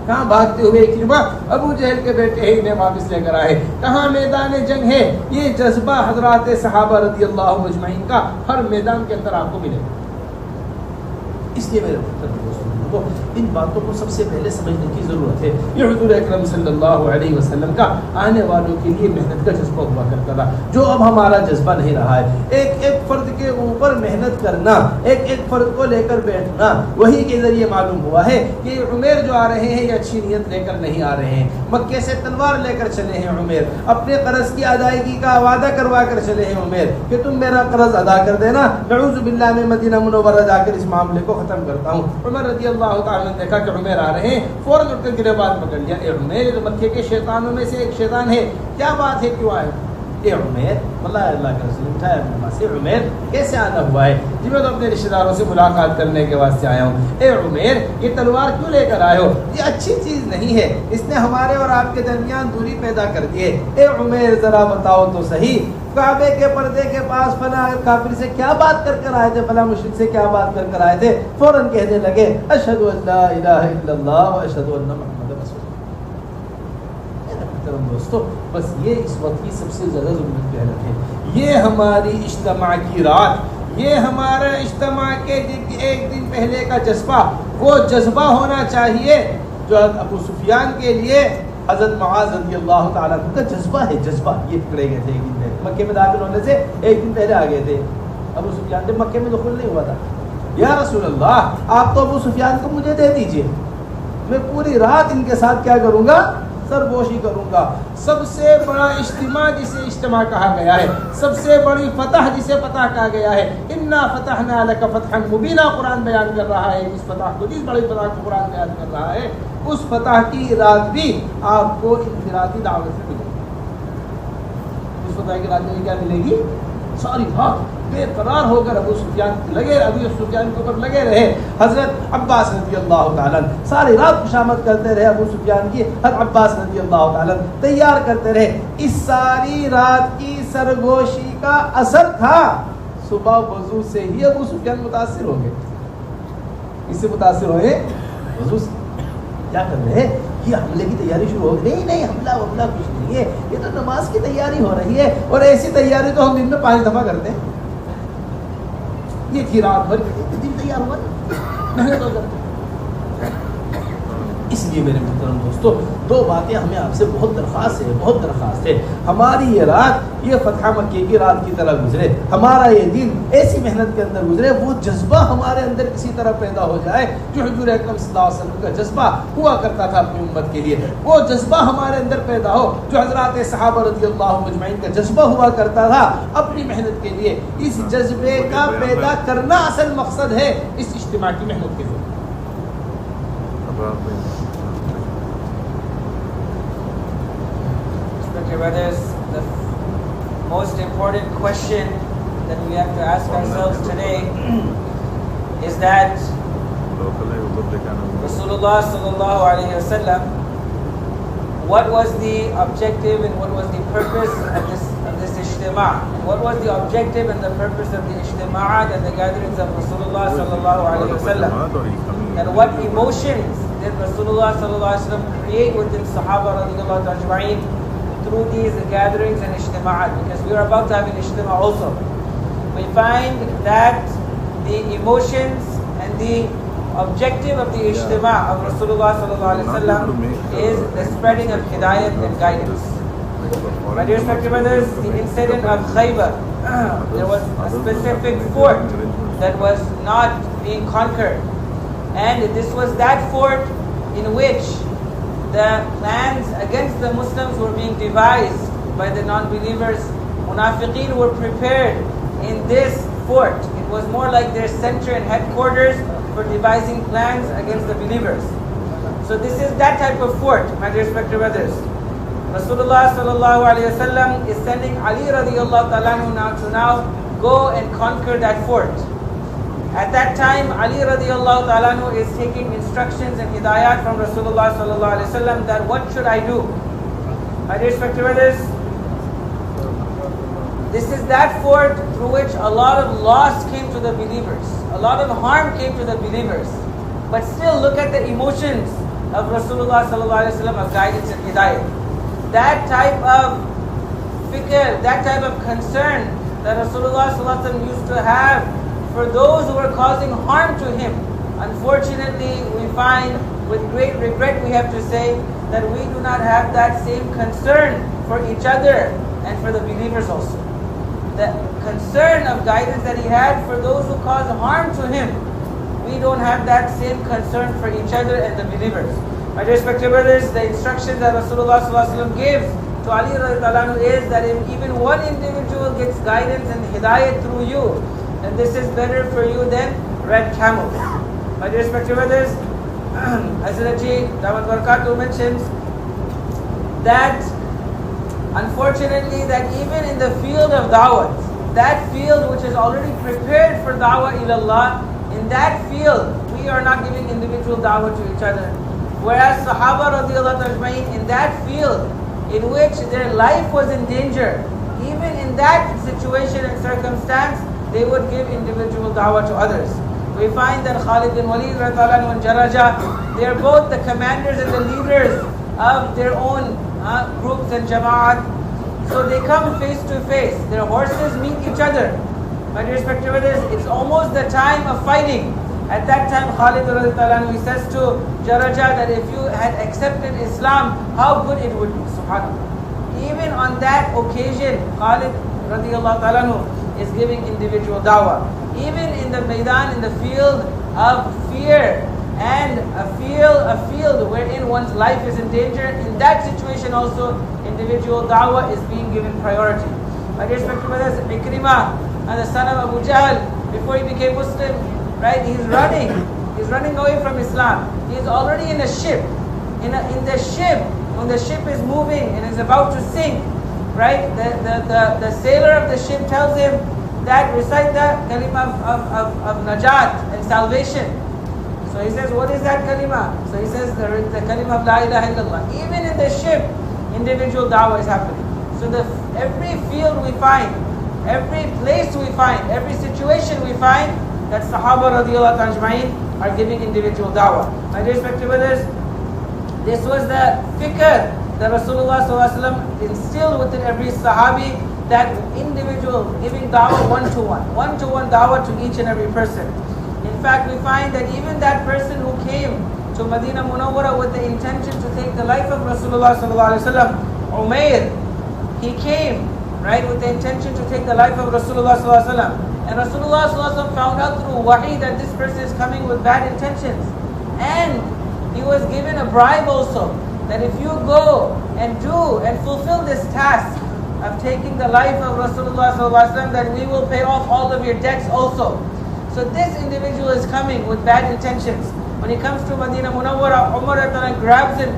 کہاں بھاگتے ہوئے اکرمہ؟ ابو جہل کے بیٹے ہی انہیں واپس لے کر آئے. کہاں میدان جنگ ہے؟ یہ جذبہ حضرات صحابہ رضی اللہ مجمعین کا ہر میدان کے اندر آپ کو ملے. اس لیے میرے دوستوں ان باتوں کو سب سے پہلے سمجھنے کی ضرورت ہے. یہ حضور اکرم صلی اللہ علیہ وسلم کا آنے والوں کے لیے محنت کا جذبہ ہوا کرتا تھا، جو اب ہمارا جذبہ نہیں رہا ہے. ایک ایک فرد کے اوپر محنت کرنا، ایک ایک فرد کو لے کر بیٹھنا، وہی کے ذریعے معلوم ہوا ہے کہ عمیر جو آ رہے ہیں یہ اچھی نیت لے کر نہیں آ رہے ہیں. مکے سے تلوار لے کر چلے ہیں عمیر، اپنے قرض کی ادائیگی کا وعدہ کروا کر چلے ہیں عمیر کہ تم میرا قرض ادا کر دینا، نعوذ باللہ میں مدینہ منورہ جا کر اس معاملے کو ختم کرتا ہوں. عمر رضی اللہ تعالیٰ نے دیکھا کہ عمیر آ رہے ہیں، فوراً اٹھ کر گریبان پکڑ لیا. اے عمیر، تو مکے کے شیطانوں میں سے ایک شیطان ہے، کیا بات ہے، کیوں آئے؟ اے عمیر، اللہ کا رسول اٹھایا اپنے پاس. اے عمیر کیسے آنا ہوا ہے؟ جی میں تو اپنے رشتہ داروں سے ملاقات کرنے کے واسطے آیا ہوں. اے عمیر یہ تلوار کیوں لے کر آئے ہو؟ یہ اچھی چیز نہیں ہے، اس نے ہمارے اور آپ کے درمیان دوری پیدا کر دی ہے. اے عمیر ذرا بتاؤ تو صحیح، کعبے کے پردے کے پاس فلاں کافر سے کیا بات کر کر آئے تھے، فلاں مشرک سے کیا بات کر کر آئے تھے؟ فوراً کہنے لگے اشہد ان لا الہ الا اللہ و اشہد ان محمد رسول اللہ. میرے محترم دوستو بس یہ اس وقت کی سب سے زیادہ ضرورت کی حالت ہے. یہ ہماری اجتماع کی رات، یہ ہمارا اجتماع کے ایک دن پہلے کا جذبہ، وہ جذبہ ہونا چاہیے جو ابو سفیان کے لیے حضرت معاذ رضی اللہ تعالیٰ کا جذبہ ہے. جذبہ یہ پکڑے گئے تھے ایک دن پہلے، مکے میں داخل ہونے سے ایک دن پہلے آ گئے تھے. ابو سفیان جب مکے میں دخول نہیں ہوا تھا، یا رسول اللہ آپ تو ابو سفیان کو مجھے دے دیجئے، میں پوری رات ان کے ساتھ کیا کروں گا، सरगोशी करूँगा। सबसे बड़ा इज्तिमा जिसे इज्तिमा कहा गया है, सबसे बड़ी फतह जिसे फतह कहा गया है, इन्ना फतहना लका फतहन मुबीना कुरान बयान कर रहा है। इस फतह को, जिस बड़ी फतह को कुरान बयान कर रहा है, उस फतह की रात भी आपको इनफिरादी दावत से मिलेगी। उस फतह की रात में क्या मिलेगी? सारी रात बेकरार होकर अबू सुफियान के ऊपर लगे रहे। हजरत अब्बास रज़ी अल्लाह ताला सारी रात खुशामद करते रहे अबू सुफियान की। हजरत अब्बास रज़ी अल्लाह ताला तैयार करते रहे। इस सारी रात की सरगोशी का असर था, सुबह वजू से ही अबू सुफियान मुतासिर हो गए। इससे मुतासिर हुए, वजू से। क्या कर रहे हैं? ये हमले की तैयारी शुरू हो गई। नहीं, हमला कुछ नहीं है, ये तो नमाज की तैयारी हो रही है। और ऐसी तैयारी तो हम दिन में 5 दफा करते हैं। ये थी रात भर दिन तैयार हुआ, मेहनत हो जाती। इसलिए मेरे मोहतरम दोस्तों, 2 बातें हमें आपसे बहुत दरख्वास्त है। हमारी ये रात, ये फतह मक्के की रात की तरह गुजरे, हमारा ये दिन ऐसी मेहनत के अंदर गुजरे, वो जज्बा हमारे अंदर किसी तरह पैदा हो जाए जो हुजूर अकरम सल्लल्लाहु अलैहि वसल्लम का जज्बा हुआ करता था अपनी उम्मत के लिए। वो जज्बा हमारे अंदर पैदा हो जो हजरात सहाबा रज़ियल्लाहु अजमईन का जज्बा हुआ करता था अपनी मेहनत के लिए। इस जज्बे का पैदा करना असल मकसद है इस इज्तिमा की मेहनत के जरिए। Brothers, the most important question that we have to ask ourselves today is that Rasulullah sallallahu alaihi wasallam, what was the objective and what was the purpose of this ijtima? What was the objective and the purpose of the ijtima'at and the gatherings of Rasulullah sallallahu alaihi wasallam? And what emotions did Rasulullah sallallahu alaihi wasallam create within Sahaba radiyallahu ajma'in through these gatherings and ijtima'at? Because we are about to have an ijtima also. We find that the emotions and the objective of the ijtima of Rasulullah sallallahu alaihi wasallam is the spreading of hidayat and guidance. My dear respected brothers, the incident of Khaybar, there was a specific fort that was not being conquered, and this was that fort in which the plans against the Muslims were being devised by the non-believers. Munafiqeen were prepared in this fort. It was more like their center and headquarters for devising plans against the believers. So this is that type of fort, my dear respected brothers. Rasulullah sallallahu alaihi wasallam is sending Ali radiyallahu ta'ala now go and conquer that fort. At that time, Ali radiyallahu ta'ala is taking instructions and hidayat from Rasulullah sallallahu alaihi wasallam that what should I do? My dear respected brothers, this is that fort through which a lot of loss came to the believers. A lot of harm came to the believers. But still look at the emotions of Rasulullah sallallahu alaihi wasallam of guidance and hidayat. That type of fikr, that type of concern that Rasulullah sallallahu alaihi wasallam used to have for those who are causing harm to him. Unfortunately, we find with great regret we have to say that we do not have that same concern for each other and for the believers also. The concern of guidance that he had for those who cause harm to him, we don't have that same concern for each other and the believers. My dear respected brothers, the instructions that Rasulullah sallallahu alaihi wasallam gives to Ali radhiyallahu anhu is that if even one individual gets guidance and hidayat through you, and this is better for you than red camels. My dear respected brothers, Hazrat Ji Damat Barakatuh mentions that unfortunately that even in the field of da'wah, that field which is already prepared for da'wah ilallah, in that field we are not giving individual da'wah to each other. Whereas Sahaba radiyallahu ajma'in, in that field in which their life was in danger, even in that situation and circumstance, they would give individual da'wah to others. We find that Khalid bin Walid radhiyallahu anhu and Jaraja, they are both the commanders and the leaders of their own groups and jama'at. So they come face to face. Their horses meet each other. My dear respected brothers, it's almost the time of fighting. At that time, Khalid radhiyallahu anhu, he says to Jaraja that if you had accepted Islam, how good it would be. Subhanallah. Even on that occasion, Khalid radhiyallahu anhu is giving individual dawah. Even in the Maidan, in the field of fear, and a field wherein one's life is in danger, in that situation also individual da'wah is being given priority. My dear respected brothers, Ikrimah, and the son of Abu Jahl, before he became Muslim, right, he's running away from Islam. He's already in a ship. In the ship, when the ship is moving and is about to sink, right, the sailor of the ship tells him that recite the kalima of najat and salvation. So he says, what is that kalima? So he says the kalima of la ilaha illallah. Even in the ship, individual da'wah is happening. So every field we find, every place we find, every situation we find, that Sahaba radiallahu ajma'in are giving individual da'wah. My dear respected brothers, this was the fikr that Rasulullah sallallahu alaihi wasallam instilled within every Sahabi, that individual giving da'wah one-to-one da'wah to each and every person. In fact, we find that even that person who came to Medina Munawwara with the intention to take the life of Rasulullah sallallahu alaihi wasallam, Umair, he came, right, with the intention to take the life of Rasulullah sallallahu alaihi wasallam. And Rasulullah sallallahu alaihi wasallam found out through wahi that this person is coming with bad intentions. And he was given a bribe also, that if you go and do and fulfill this task of taking the life of Rasulullah sallallahu alaihi wasallam, then we will pay off all of your debts also. So this individual is coming with bad intentions. When he comes to Medina Munawwara, Umar grabs him,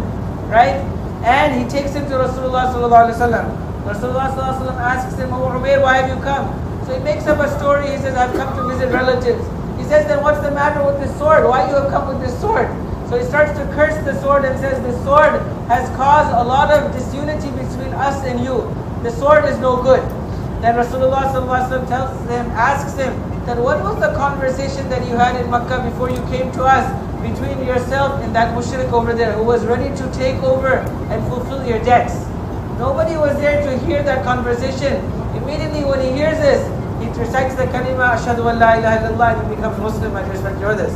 right, and he takes him to Rasulullah sallallahu alaihi wasallam. Rasulullah sallallahu alaihi wasallam asks him, "Oh Umair, why have you come?" So he makes up a story. He says, "I've come to visit relatives." He says, "Then what's the matter with this sword? Why you have come with this sword?" So he starts to curse the sword and says, "This sword has caused a lot of disunity between us and you. The sword is no good." Then Rasulullah sallallahu alaihi wasallam asks him that what was the conversation that you had in Makkah before you came to us, between yourself and that mushrik over there who was ready to take over and fulfill your debts? Nobody was there to hear that conversation. Immediately when he hears this, he recites the kalima, Ashhadu an la ilaha illallah, and he becomes Muslim. I respect your this.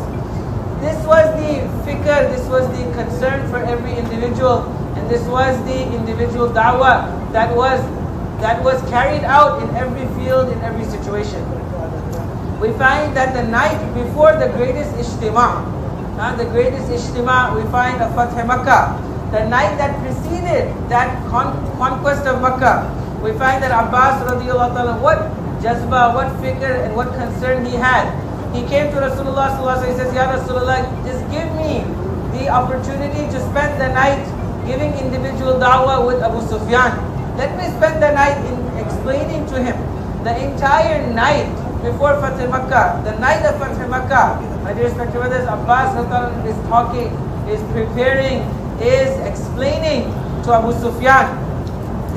This was the fikr, this was the concern for every individual, and this was the individual da'wah that was carried out in every field, in every situation. We find that the night before the greatest ijtema, we find a Fath Makkah. The night that preceded that conquest of Makkah, we find that Abbas radiallahu ta'ala, what jazba, what fikr and what concern he had. He came to Rasulullah sallallahu alaihi wasallam, he says, "Ya Rasulullah, just give me the opportunity to spend the night giving individual da'wah with Abu Sufyan. Let me spend the night in explaining to him." The entire night before Fath Makkah, the night of Fath Makkah, my dear respected brothers, Abbas is talking, is preparing, is explaining to Abu Sufyan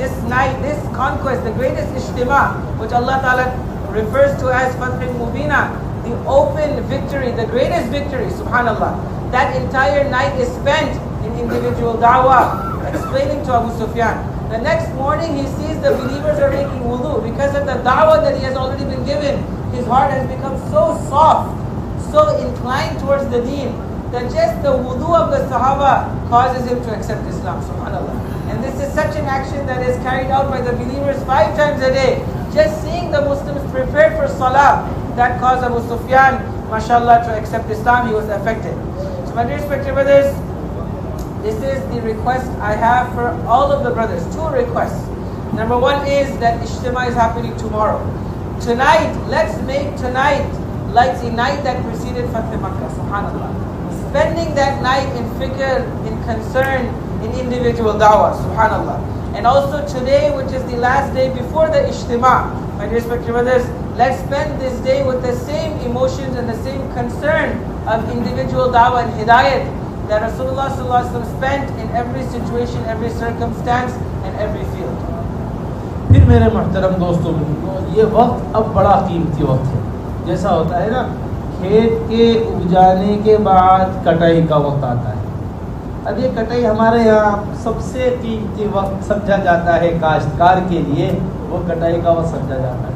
this night, this conquest, the greatest ijtema, which Allah Ta'ala refers to as Fath Mubina, the open victory, the greatest victory, subhanallah. That entire night is spent in individual da'wah, explaining to Abu Sufyan. The next morning he sees the believers are making wudu. Because of the da'wah that he has already been given, his heart has become so soft, so inclined towards the deen, that just the wudu of the Sahaba causes him to accept Islam, subhanallah. And this is such an action that is carried out by the believers 5 times a day. Just seeing the Muslims prepared for salah, that caused Abu Sufyan, mashallah, to accept Islam. He was affected. So my dear respected brothers, this is the request I have for all of the brothers. 2 requests. Number 1 is that Ijtema is happening tomorrow. Tonight, let's make tonight like the night that preceded Fath Makkah, subhanallah. Spending that night in fikr, in concern, in individual da'wah, subhanallah. And also today, which is the last day before the Ijtema, my dear respected brothers, let's spend this day with the same emotions and the same concern of individual da'wah and hidayat that Rasulullah sallallahu alaihi wasallam spent in every situation, every circumstance, and every field. फिर मेरे मुहतरम दोस्तों, ये वक्त अब बड़ा कीमती वक्त है. जैसा होता है ना, खेत के उग जाने के बाद कटाई का वक्त आता है. अब ये कटाई हमारे यहाँ सबसे कीमती वक्त समझा जाता है. काश्तकार के लिए वो कटाई का वक्त समझा जाता है.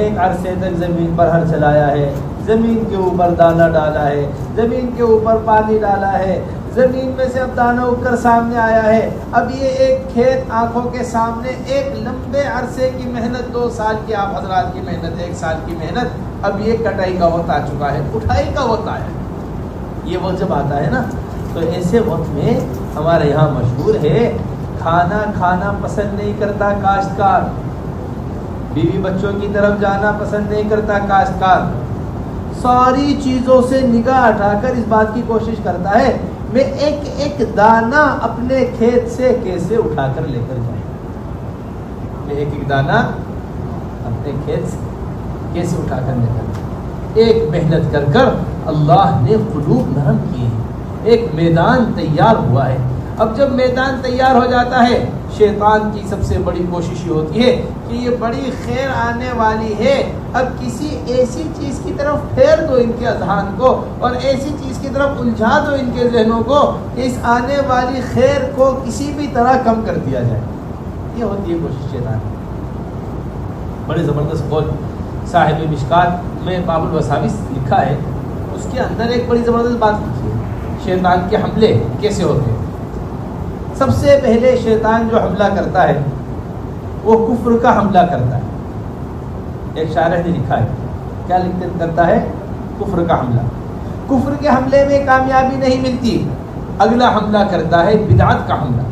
एक अरसे तक ज़मीन पर हल चलाया है, ज़मीन के ऊपर दाना डाला है, ज़मीन के ऊपर पानी डाला है, ज़मीन में से अब दाना उगकर सामने आया है. अब ये एक खेत आंखों के सामने, एक लंबे अरसे की मेहनत, 2 साल की आप हजरात की मेहनत, 1 साल की मेहनत, अब ये कटाई का वक्त आ चुका है, उठाई का वक्त आया. یہ وقت جب آتا ہے نا تو ایسے وقت میں ہمارے یہاں مشہور ہے کھانا کھانا پسند نہیں کرتا کاشتکار، بیوی بچوں کی طرف جانا پسند نہیں کرتا کاشتکار، ساری چیزوں سے نگاہ ہٹا کر اس بات کی کوشش کرتا ہے میں ایک ایک دانہ اپنے کھیت سے کیسے اٹھا کر لے کر جائیں، میں ایک ایک دانہ اپنے کھیت سے کیسے اٹھا کر لے کر، ایک محنت کر کر اللہ نے قلوب نرم کیے ہیں، ایک میدان تیار ہوا ہے۔ اب جب میدان تیار ہو جاتا ہے شیطان کی سب سے بڑی کوشش یہ ہوتی ہے کہ یہ بڑی خیر آنے والی ہے، اب کسی ایسی چیز کی طرف پھیر دو ان کے اذہان کو اور ایسی چیز کی طرف الجھا دو ان کے ذہنوں کو کہ اس آنے والی خیر کو کسی بھی طرح کم کر دیا جائے۔ یہ ہوتی ہے کوشش شیطان کی۔ بڑے زبردست قول صاحب مشکات میں باب الوساوس لکھا ہے، اس کے اندر ایک بڑی زبردست بات لکھی ہے شیطان کے حملے کیسے ہوتے ہیں۔ سب سے پہلے شیطان جو حملہ کرتا ہے وہ کفر کا حملہ کرتا ہے۔ ایک شارح نے لکھا ہے کیا کرتا ہے؟ کفر کا حملہ۔ کفر کے حملے میں کامیابی نہیں ملتی، اگلا حملہ کرتا ہے بدعت کا حملہ۔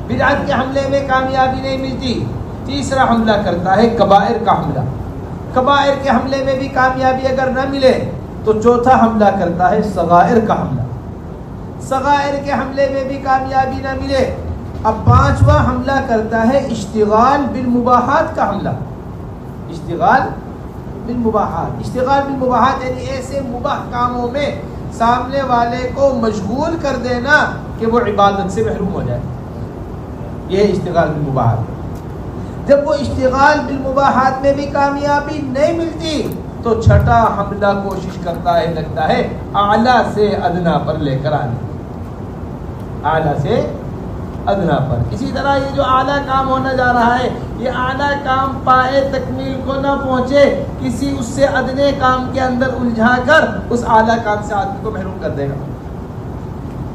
بدعت کے حملے میں کامیابی نہیں ملتی، تیسرا حملہ کرتا ہے کبائر کا حملہ۔ کبائر کے حملے میں بھی کامیابی اگر نہ ملے تو چوتھا حملہ کرتا ہے صغائر کا حملہ۔ صغائر کے حملے میں بھی کامیابی نہ ملے، اب پانچواں حملہ کرتا ہے اشتغال بالمباحات کا حملہ۔ اشتغال بالمباحات، اشتغال بالمباحات یعنی ایسے مباح کاموں میں سامنے والے کو مشغول کر دینا کہ وہ عبادت سے محروم ہو جائے، یہ اشتغال بالمباحات۔ جب وہ اشتغال بالمباحات میں بھی کامیابی نہیں ملتی تو چھٹا حملہ کوشش کرتا ہے، لگتا ہے اعلیٰ سے ادنا پر لے کر آنے، اعلیٰ سے ادنا پر۔ اسی طرح یہ جو اعلیٰ کام ہونا جا رہا ہے، یہ اعلیٰ کام پائے تکمیل کو نہ پہنچے، کسی اس سے ادنے کام کے اندر الجھا کر اس اعلیٰ کام سے آدمی کو محروم کر دے گا۔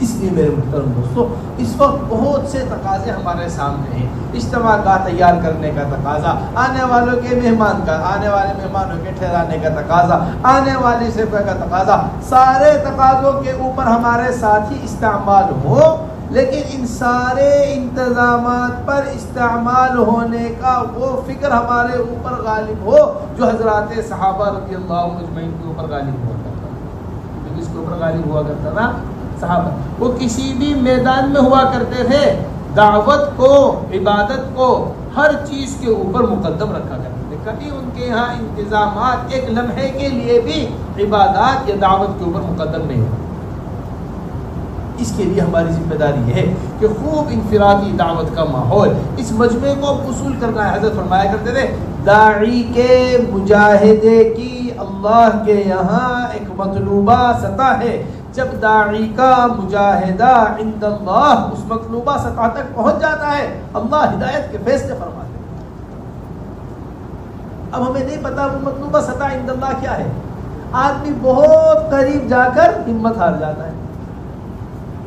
اس لیے میرے محترم دوستو اس وقت بہت سے تقاضے ہمارے سامنے ہیں۔ اجتماع کا تیار کرنے کا تقاضا، آنے والوں کے مہمان کا، آنے والے مہمانوں کے ٹھہرانے کا تقاضا، آنے والی صفحہ کا تقاضا، سارے تقاضوں کے اوپر ہمارے ساتھی استعمال ہو، لیکن ان سارے انتظامات پر استعمال ہونے کا وہ فکر ہمارے اوپر غالب ہو جو حضرات صحابہ رضی اللہ مجمعین کے اوپر غالب ہوا کرتا تھا۔ کس کے اوپر غالب ہوا کرتا تھا؟ صحابہ۔ وہ کسی بھی میدان میں ہوا کرتے تھے، دعوت کو، عبادت کو، ہر چیز کے اوپر مقدم رکھا کرتے تھے۔ کبھی ان کے یہاں انتظامات ایک لمحے کے لیے بھی عبادات یا دعوت کے اوپر مقدم نہیں ہوتے۔ اس کے لیے ہماری ذمہ داری یہ ہے کہ خوب انفرادی دعوت کا ماحول، اس مجمع کو وصول کرنا ہے۔ حضرت فرمایا کرتے تھے داعی کے مجاہدے کی اللہ کے یہاں ایک مطلوبہ سطح ہے، جب داعی کا مجاہدہ عند اللہ اس مطلوبہ سطح تک پہنچ جاتا ہے اللہ ہدایت کے فیصلے فرماتے ہیں۔ اب ہمیں نہیں پتا وہ مطلوبہ سطح عند اللہ کیا ہے، آدمی بہت قریب جا کر ہمت ہار جاتا ہے،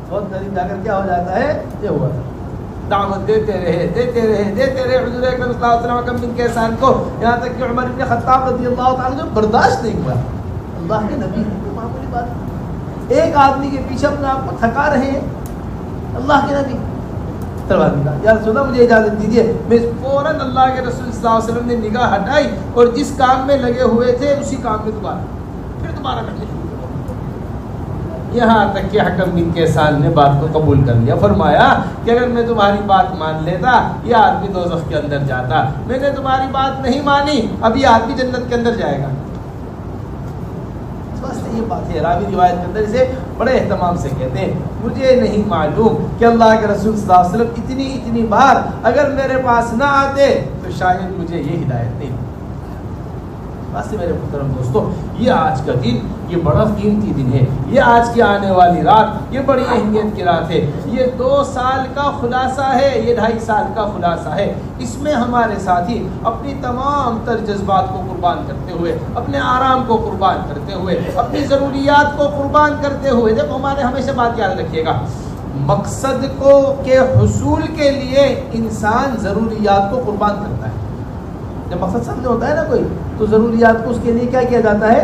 بہت قریب جا کر کیا ہو جاتا ہے، یہ ہوا دعوت دیتے رہے حضور اکرم صلی اللہ علیہ وسلم کم کے احسان کو، یہاں تک کہ عمر بن خطاب رضی اللہ تعالیٰ جو برداشت نہیں ہوا۔ اللہ کے نبی ہے، کوئی معمولی بات، ایک آدمی کے پیچھے اپنے آپ کو تھکا رہے ہیں، اللہ کے نبی یا رسول اللہ مجھے اجازت دیجیے۔ میں فوراً اللہ کے رسول صلی اللہ علیہ وسلم نے نگاہ ہٹائی اور جس کام میں لگے ہوئے تھے اسی کام میں دوبارہ کرنے شروع کیا، یہاں تک کہ حکم بن کیسان نے بات کو قبول کر لیا۔ فرمایا کہ اگر میں تمہاری بات مان لیتا یہ آدمی دوزخ کے اندر جاتا، میں نے تمہاری بات نہیں مانی، اب یہ آدمی جنت کے اندر جائے گا۔ یہ بات ہے، راوی روایت کے اندر اسے بڑے اہتمام سے کہتے ہیں مجھے نہیں معلوم کہ اللہ کے رسول صلی اللہ علیہ وسلم اتنی بار اگر میرے پاس نہ آتے تو شاید مجھے یہ ہدایت نہیں۔ بس میرے محترم دوستو یہ آج کا دن یہ بڑا قیمتی دن ہے، یہ آج کی آنے والی رات یہ بڑی اہمیت کی رات ہے، یہ 2 سال کا خلاصہ ہے، یہ 2.5 سال کا خلاصہ ہے۔ اس میں ہمارے ساتھی اپنی تمام تر جذبات کو قربان کرتے ہوئے، اپنے آرام کو قربان کرتے ہوئے، اپنی ضروریات کو قربان کرتے ہوئے، دیکھو ہمارے ہمیشہ بات یاد رکھیے گا، مقصد کو کے حصول کے لیے انسان ضروریات کو قربان کرتا ہے۔ جب مقصد سامنے ہوتا ہے نا کوئی تو ضروریات کو اس کے لیے کیا کیا جاتا ہے،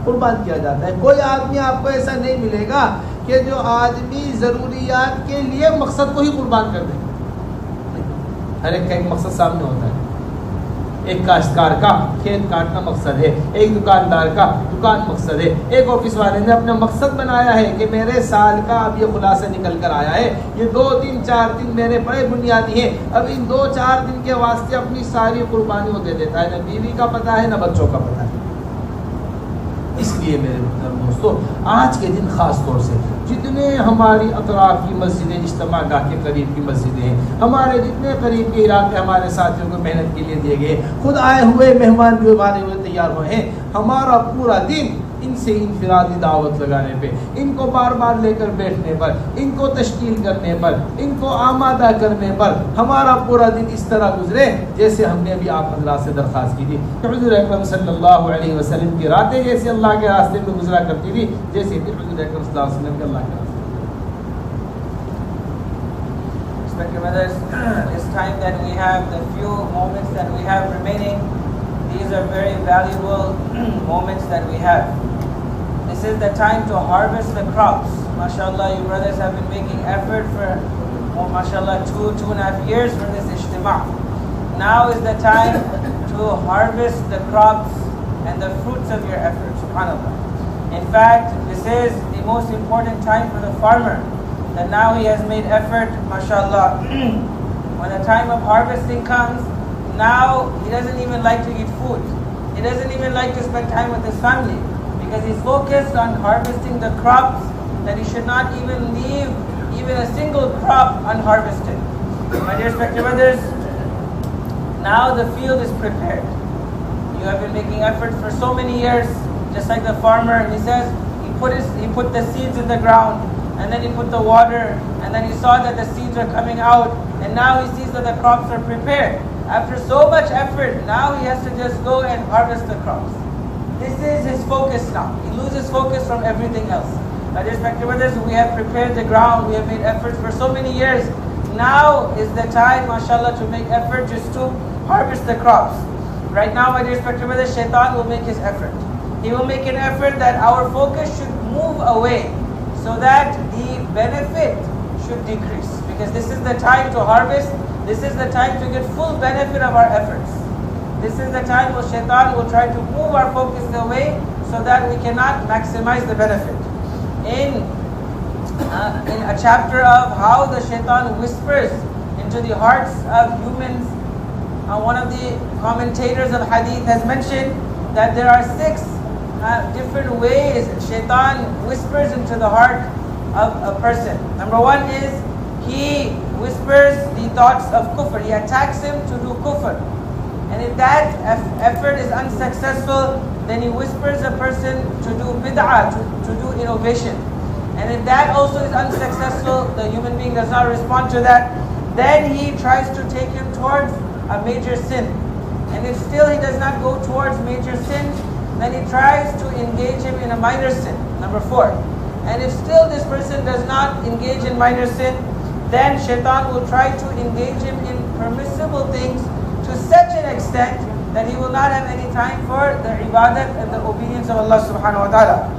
कुर्बान किया जाता है। कोई आदमी आपको ऐसा नहीं मिलेगा कि जो आदमी ज़रूरियात के लिए मकसद को ही कुर्बान कर दे। हर एक का एक मकसद सामने होता है। एक काश्तकार का खेत काटना मकसद है, एक दुकानदार का दुकान मकसद है, एक ऑफिस वाले ने अपना मकसद बनाया है कि मेरे साल का अब ये खुलासा निकल कर आया है, ये 2 दिन 4 दिन मेरे बड़े बुनियादी हैं, अब इन 2-4 दिन के वास्ते अपनी सारी कुर्बानी वो दे देता है। न बीवी का पता है न बच्चों का पता है। इसलिए मेरे दोस्तों, आज के दिन ख़ास तौर से जितने हमारी अतराफ़ की मस्जिदें इज्तिमा गाह के करीब की मस्जिदें हैं, हमारे जितने करीब के इलाके हमारे साथियों को मेहनत के लिए दिए गए, खुद आए हुए मेहमान भी हमारे हुए तैयार हुए हैं, हमारा पूरा दिन इनसे इनफरादी दावत लगाने पे, इनको बार बार लेकर बैठने पर, इनको तश्कील करने पर, इनको आमादा करने पर हमारा पूरा दिन इस तरह गुजरे जैसे हमने अभी आप हज़रात से दरख्वास्त की थी कि हुज़ूर अकरम सल्लल्लाहु अलैहि वसल्लम की रातें जैसे अल्लाह के रास्ते में गुजरा करती थी, जैसे फिर हुज़ूर अकरम सल्लल्लाहु अलैहि वसल्लम के अल्लाह के रास्ते। Respected brothers, this time that we have, the few moments that we have remaining, these are very valuable moments that we have. This is the time to harvest the crops. MashaAllah, you brothers have been making effort for, MashaAllah, 2.5 years for this ijtima. Now is the time to harvest the crops and the fruits of your efforts, subhanAllah. In fact, this is the most important time for the farmer, that now he has made effort, MashaAllah. When the time of harvesting comes, now he doesn't even like to eat food. He doesn't even like to spend time with his family because he's focused on harvesting the crops, that he should not even leave even a single crop unharvested. My dear respected brothers, now the field is prepared. You have been making efforts for so many years, just like the farmer. He says he put the seeds in the ground, and then he put the water, and then he saw that the seeds are coming out, and now he sees that the crops are prepared. After so much effort, now he has to just go and harvest the crops. This is his focus now. He loses focus from everything else. My dear respected brothers, we have prepared the ground, we have made efforts for so many years. Now is the time, mashallah, to make effort just to harvest the crops. Right now, my dear respected brothers, shaitan will make his effort. He will make an effort that our focus should move away so that the benefit should decrease. Because this is the time to harvest. This is the time to get full benefit of our efforts. This is the time where shaitan will try to move our focus away so that we cannot maximize the benefit. In a chapter of how the shaitan whispers into the hearts of humans, one of the commentators of hadith has mentioned that there are 6 different ways shaitan whispers into the heart of a person. Number 1 is he whispers the thoughts of kufr. He attacks him to do kufr. And if that effort is unsuccessful, then he whispers a person to do bid'ah, to do innovation. And if that also is unsuccessful, the human being does not respond to that, then he tries to take him towards a major sin. And if still he does not go towards major sin, then he tries to engage him in a minor sin. Number 4. And if still this person does not engage in minor sin, then shaitan will try to engage him in permissible things to such an extent that he will not have any time for the ibadat and the obedience of Allah subhanahu wa ta'ala.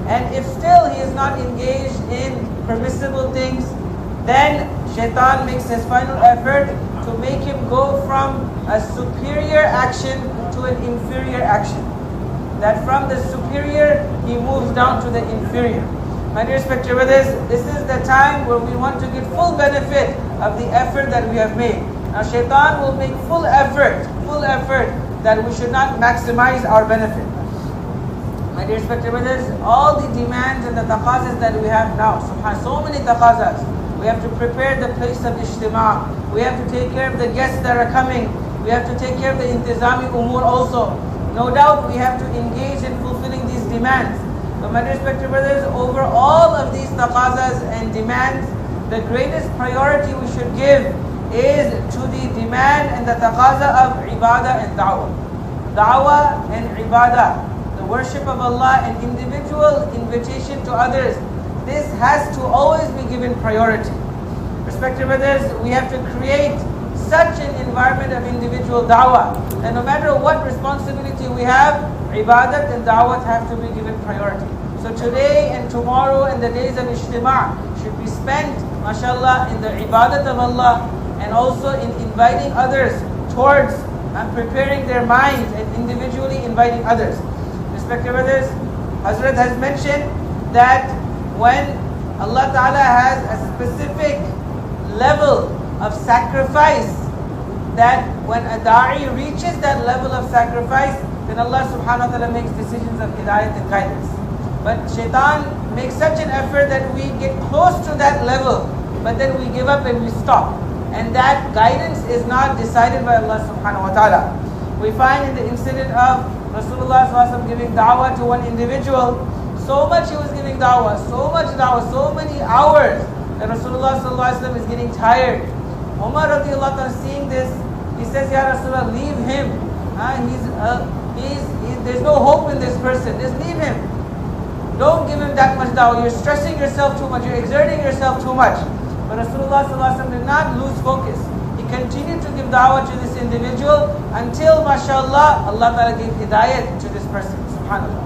And if still he is not engaged in permissible things, then shaitan makes his final effort to make him go from a superior action to an inferior action. That from the superior, he moves down to the inferior. My dear respected brothers, this is the time where we want to get full benefit of the effort that we have made. Now shaitan will make full effort that we should not maximize our benefit. My dear respected brothers, all the demands and the taqazas that we have now, so many taqazas. We have to prepare the place of ijtima. We have to take care of the guests that are coming. We have to take care of the intizami umur also. No doubt we have to engage in fulfilling these demands. But my respected brothers, over all of these taqazas and demands, the greatest priority we should give is to the demand and the taqaza of ibadah and da'wah. Da'wah and ibadah, the worship of Allah and individual invitation to others, this has to always be given priority. Respected brothers, we have to create such an environment of individual da'wah, that no matter what responsibility we have, ibadat and da'wah have to be given priority. So today and tomorrow and the days of ijtima should be spent, mashallah, in the ibadat of Allah, and also in inviting others towards preparing their minds and individually inviting others. Respected brothers, Hazrat has mentioned that when Allah Ta'ala has a specific level of sacrifice, that when a da'i reaches that level of sacrifice, then Allah Subhanahu wa Ta'ala makes decisions of hidayat and guidance. But shaitan makes such an effort that we get close to that level, but then we give up and we stop. And that guidance is not decided by Allah Subhanahu wa Ta'ala. We find in the incident of Rasulullah SAW giving da'wah to one individual, so much he was giving da'wah, so many hours, that Rasulullah SAW is getting tired. Umar radiallahu anhu seeing this, he says, Ya Rasulullah, leave him. There's no hope in this person, just leave him. Don't give him that much da'wah, you're stressing yourself too much, you're exerting yourself too much. But Rasulullah ﷺ did not lose focus. He continued to give da'wah to this individual until, mashallah, Allah Ta'ala gave hidayat to this person. SubhanAllah.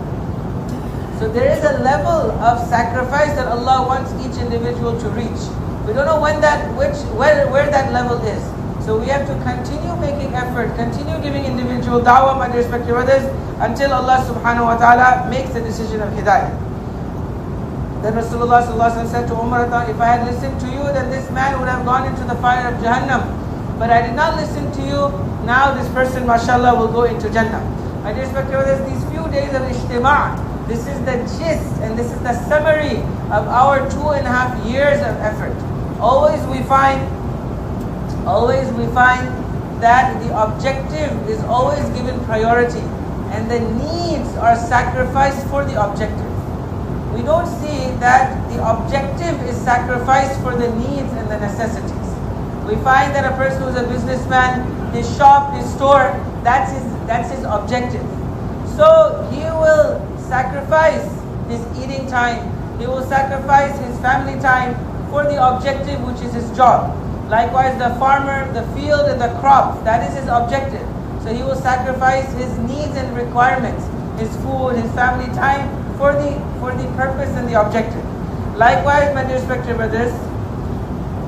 So there is a level of sacrifice that Allah wants each individual to reach. We don't know where that level is. So we have to continue making effort, continue giving individual da'wah, my dear respected brothers, until Allah Subhanahu wa Ta'ala makes the decision of hidayah. Then Rasulullah said to Umar, if I had listened to you, then this man would have gone into the fire of Jahannam. But I did not listen to you, now this person, mashallah, will go into Jannah. My dear respected brothers, these few days of ijtima', this is the gist and this is the summary of our 2.5 years of effort. Always we find that the objective is always given priority, and the needs are sacrificed for the objective. We don't see that the objective is sacrificed for the needs and the necessities. We find that a person who's a businessman, his shop, his store, that's his objective. So he will sacrifice his eating time, he will sacrifice his family time for the objective, which is his job. Likewise, the farmer, the field and the crop, that is his objective. So he will sacrifice his needs and requirements, his food, his family time, for the purpose and the objective. Likewise, my dear respected brothers,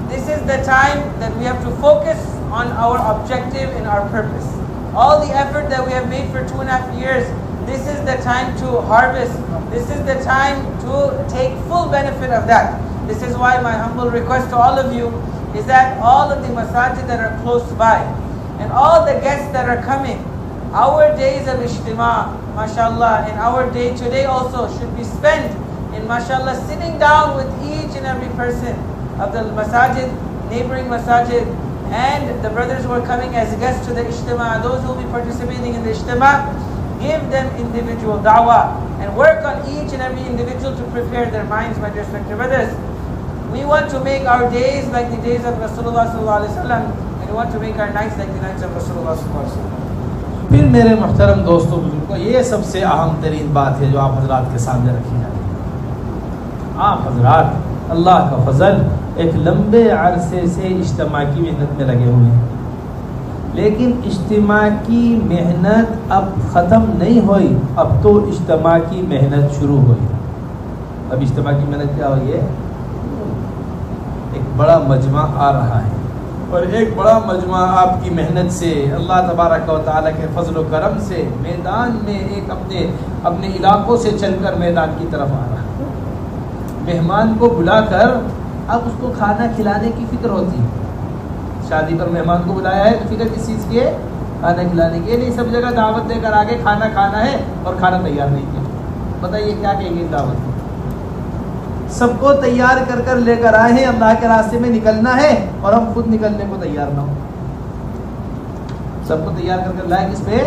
this is the time that we have to focus on our objective and our purpose. All the effort that we have made for 2.5 years, this is the time to harvest. This is the time to take full benefit of that. This is why my humble request to all of you is that all of the masajid that are close by and all the guests that are coming, our days of ijtima', mashallah, and our day today also should be spent in, mashallah, sitting down with each and every person of the masajid, neighboring masajid, and the brothers who are coming as guests to the ijtima', those who will be participating in the ijtima', give them individual da'wah and work on each and every individual to prepare their minds, my dear respected brothers. We want to make our days like the days of Rasulullah sallallahu alaihi wasallam, and we want to make our nights like the nights of Rasulullah sallallahu alaihi wasallam. फिर मेरे मुहतरम दोस्तों बुजुर्गों, ये सबसे अहम तरीन बात है जो आप हजरात के सामने रखी जा रही है। आप हजरात अल्लाह का फजल एक लंबे अरसे से इज्तिमा की मेहनत में लगे हुए हैं, लेकिन इज्तिमा की मेहनत अब ख़त्म नहीं हुई, अब तो इज्तिमा की मेहनत शुरू हुई। अब इज्तिमा की मेहनत क्या हुई है? एक बड़ा मजमा आ रहा है, और एक बड़ा मजमा आपकी मेहनत से, अल्लाह तबारक व तआला के फजल व करम से मैदान में एक अपने इलाकों से चलकर मैदान की तरफ आ रहा है। मेहमान को बुलाकर अब उसको खाना खिलाने की फिक्र होती है। शादी पर मेहमान को बुलाया है तो फिक्र किस चीज़ की है? खाना खिलाने की। नहीं सब जगह दावत देकर आगे खाना खाना है और खाना तैयार नहीं किया। बताइए क्या कहेंगे दावत? सबको तैयार कर कर लेकर आए हैं, अल्लाह के रास्ते में निकलना है और हम खुद निकलने को तैयार ना हो। सबको तैयार कर कर लाए किस पे?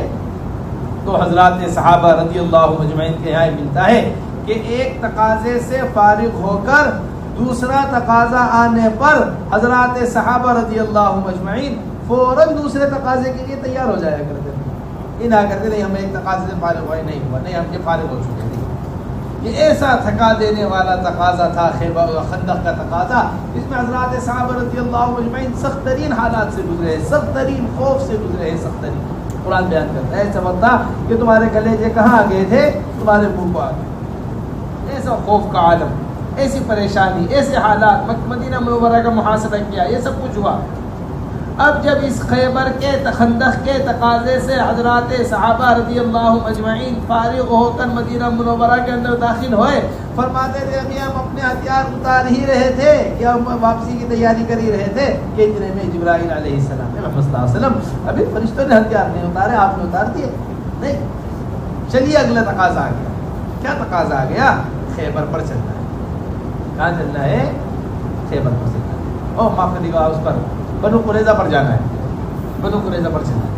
तो हजरात सहाबा रज़ियल्लाहु मजमईन के यहाँ मिलता है कि एक तकाजे से फारिग होकर दूसरा तकाजा आने पर हजरात सहाबा रज़ियल्लाहु मजमईन फौरन दूसरे तकाजे के लिए तैयार हो जाया करते थे। ये ना करते नहीं, हमें एक तकाजे से फारिग हुआ नहीं हुआ, नहीं हमके फारिग हो चुके थे। یہ ایسا تھکا دینے والا تقاضا تھا خیبر و خندق کا تقاضا. اس میں حضرات صحابہ رضی اللہ اجمعین سخت ترین حالات سے گزرے ہیں, سخت ترین خوف سے گزرے ہیں, سخت ترین. قرآن بیان کرتا ہے ایسا وقت تھا کہ تمہارے کلیجے کہاں آ گئے تھے, تمہارے منہ کو آ گئے. ایسا خوف کا عالم, ایسی پریشانی, ایسے حالات. مدینہ منورہ کا محاصرہ کیا, یہ سب کچھ ہوا. اب جب اس خیبر کے خندق کے تقاضے سے حضرات صحابہ رضی اللہ اجمعین فارغ ہو کر مدینہ منورہ کے اندر داخل ہوئے, فرماتے تھے ابھی ہم اپنے ہتھیار اتار ہی رہے تھے کہ ہم واپسی کی تیاری کر ہی رہے تھے کہ اتنے میں جبرائیل علیہ السلام محمد صلی اللہ علیہ وسلم, ابھی فرشتوں نے ہتھیار نہیں اتارے, آپ نے اتار دیے. نہیں, چلیے اگلا تقاضا آ گیا. کیا تقاضا آ گیا؟ خیبر پر چلنا ہے. کہاں چلنا ہے؟ خیبر پر چلنا ہے. او معاف کریے گا, اس پر بنو قریظہ پر جانا ہے. بنو قریظہ پر چلنا ہے.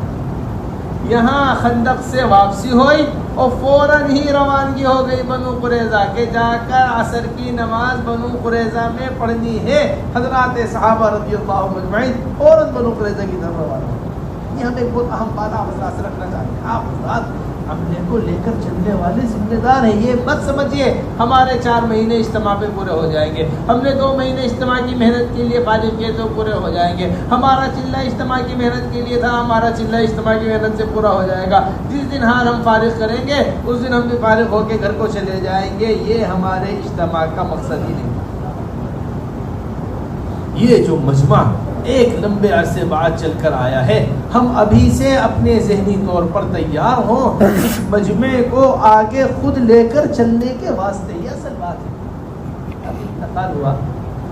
یہاں خندق سے واپسی ہوئی اور فوراً ہی روانگی ہو گئی بنو قریظہ کے جا کر عصر کی نماز بنو قریظہ میں پڑھنی ہے. حضرات صحابہ رضی اللہ اجمعین فوراً بنو قریظہ کی طرف روانہ ہوئے. یہ ہم ایک بہت اہم بات آپ حضرات سے رکھنا چاہتے ہیں. آپ حضرات حملے کو لے کر چلنے والے ذمہ دار ہیں. یہ مت سمجھیے ہمارے 4 مہینے اجتماع پہ پورے ہو جائیں گے, ہم نے 2 مہینے اجتماع کی محنت کے لیے فارغ کیے تو پورے ہو جائیں گے, ہمارا چلہ اجتماع کی محنت کے لیے تھا, ہمارا چلہ اجتماع کی محنت سے پورا ہو جائے گا. جس دن ہار ہم فارغ کریں گے اس دن ہم بھی فارغ ہو کے گھر کو چلے جائیں گے. یہ ہمارے اجتماع کا مقصد ہی نہیں. یہ جو مجمع ایک لمبے عرصے بعد چل کر آیا ہے, ہم ابھی سے اپنے ذہنی طور پر تیار ہوں اس مجمع کو آگے خود لے کر چلنے کے واسطے. یہ اصل بات ہے. اب انتقال ہوا,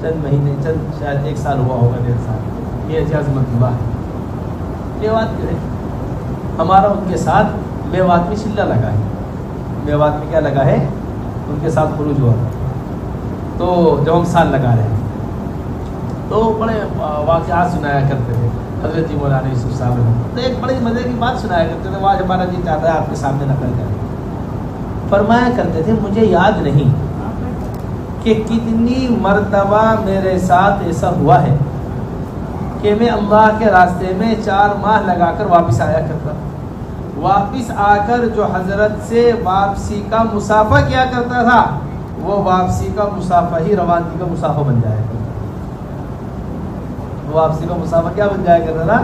چند مہینے, چند شاید 1 سال ہوا ہوگا, 1.5 سال, یہ عظمت ہوا ہے. میوات جو ہے ہمارا ان کے ساتھ میوات میں چلہ لگا ہے. میوات میں کیا لگا ہے؟ ان کے ساتھ خروج ہوا. تو جب ہم سال لگا رہے ہیں تو بڑے واقعات سنایا کرتے تھے حضرت مولانا یوسف صاحب نے. تو ایک بڑی مزے کی بات سنایا کرتے تھے, وہ آج ہمارا جی چاہتا ہے آپ کے سامنے نقل کریں. فرمایا کرتے تھے مجھے یاد نہیں کہ کتنی مرتبہ میرے ساتھ ایسا ہوا ہے کہ میں اللہ کے راستے میں 4 ماہ لگا کر واپس آیا کرتا. واپس آ کر جو حضرت سے واپسی کا مسافہ کیا کرتا تھا وہ واپسی کا مسافہ ہی روانگی کا مسافہ بن جایا کرتا. واپسی کا مسافہ کیا بن جایا کرتا تھا؟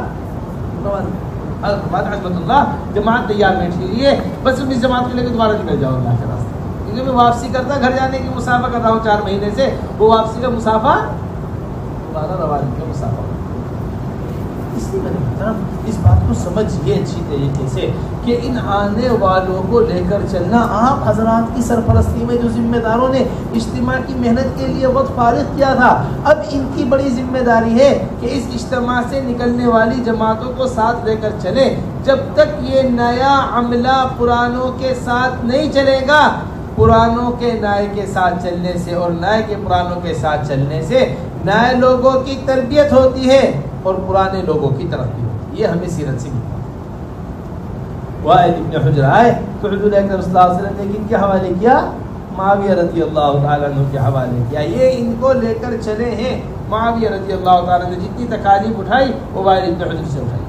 حضرت اللہ جماعت تیار بیٹھی ہوئی ہے, بس اس جماعت کو لے کے دوبارہ نکل جاؤ اللہ کے راستے. کیونکہ میں واپسی کرتا, گھر جانے کی مسافہ کر رہا ہوں 4 مہینے سے, وہ واپسی کا مسافہ دوبارہ روانگی کا مسافہ. اس لیے میرے محترم اس بات کو سمجھیے اچھی طریقے سے کہ ان آنے والوں کو لے کر چلنا. آپ حضرات کی سرپرستی میں جو ذمہ داروں نے اجتماع کی محنت کے لیے وقت فارغ کیا تھا, اب ان کی بڑی ذمہ داری ہے کہ اس اجتماع سے نکلنے والی جماعتوں کو ساتھ لے کر چلیں. جب تک یہ نیا عملہ پرانوں کے ساتھ نہیں چلے گا, پرانوں کے نئے کے ساتھ چلنے سے اور نئے کے پرانوں کے ساتھ چلنے سے نئے لوگوں کی تربیت ہوتی ہے اور پرانے لوگوں کی ترقی ہوتی ہے. یہ ہمیں سیرت سے ملتا ہے. واحد ابن حجر آئے تو حضور اکرم صلی اللہ علیہ وسلم نے ان کے حوالے کیا, معاویہ رضی اللہ تعالیٰ عنہ کے حوالے کیا. یہ ان کو لے کر چلے ہیں. معاویہ رضی اللہ تعالیٰ نے جتنی تکالیف اٹھائی وہ واحد ابن حجر سے اٹھائی.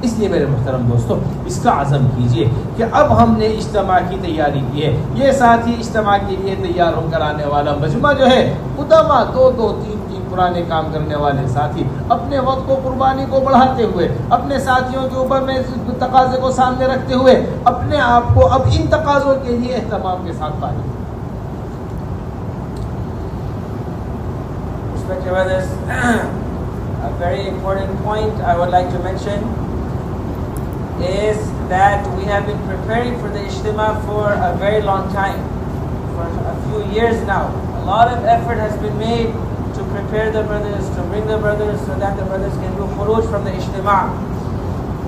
اس لیے میرے محترم دوستو اس کا عزم کیجئے کہ اب ہم نے اجتماع کی تیاری کی ہے. یہ ساتھی اجتماع کے لیے تیار ہو کر آنے والا مجمع جو ہے قدامہ 2-2, 3-3 پرانے کام کرنے والے ساتھی اپنے وقت کو قربانی کو بڑھاتے ہوئے, اپنے ساتھیوں کے اوپر میں تقاضے کو سامنے رکھتے ہوئے اپنے آپ کو اب ان تقاضوں کے لیے اہتمام کے ساتھ پائیں. A very important point I would like to mention is that we have been preparing for the Ijtima for a very long time, for a few years now. A lot of effort has been made to prepare the brothers, to bring the brothers so that the brothers can do khuruj from the Ijtima.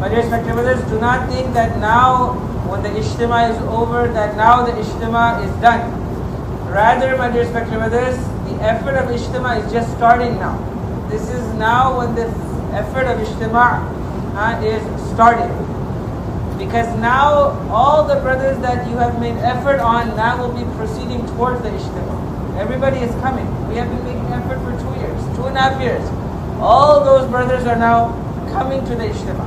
My dear respected brothers, do not think that now when the Ijtima is over, that now the Ijtima is done. Rather, my dear respected brothers, the effort of Ijtima is just starting now. This is now when the effort of Ijtima is starting. Because now all the brothers that you have made effort on now will be proceeding towards the Ijtima. Everybody is coming. We have been making effort for 2 years, 2.5 years. All those brothers are now coming to the Ijtima.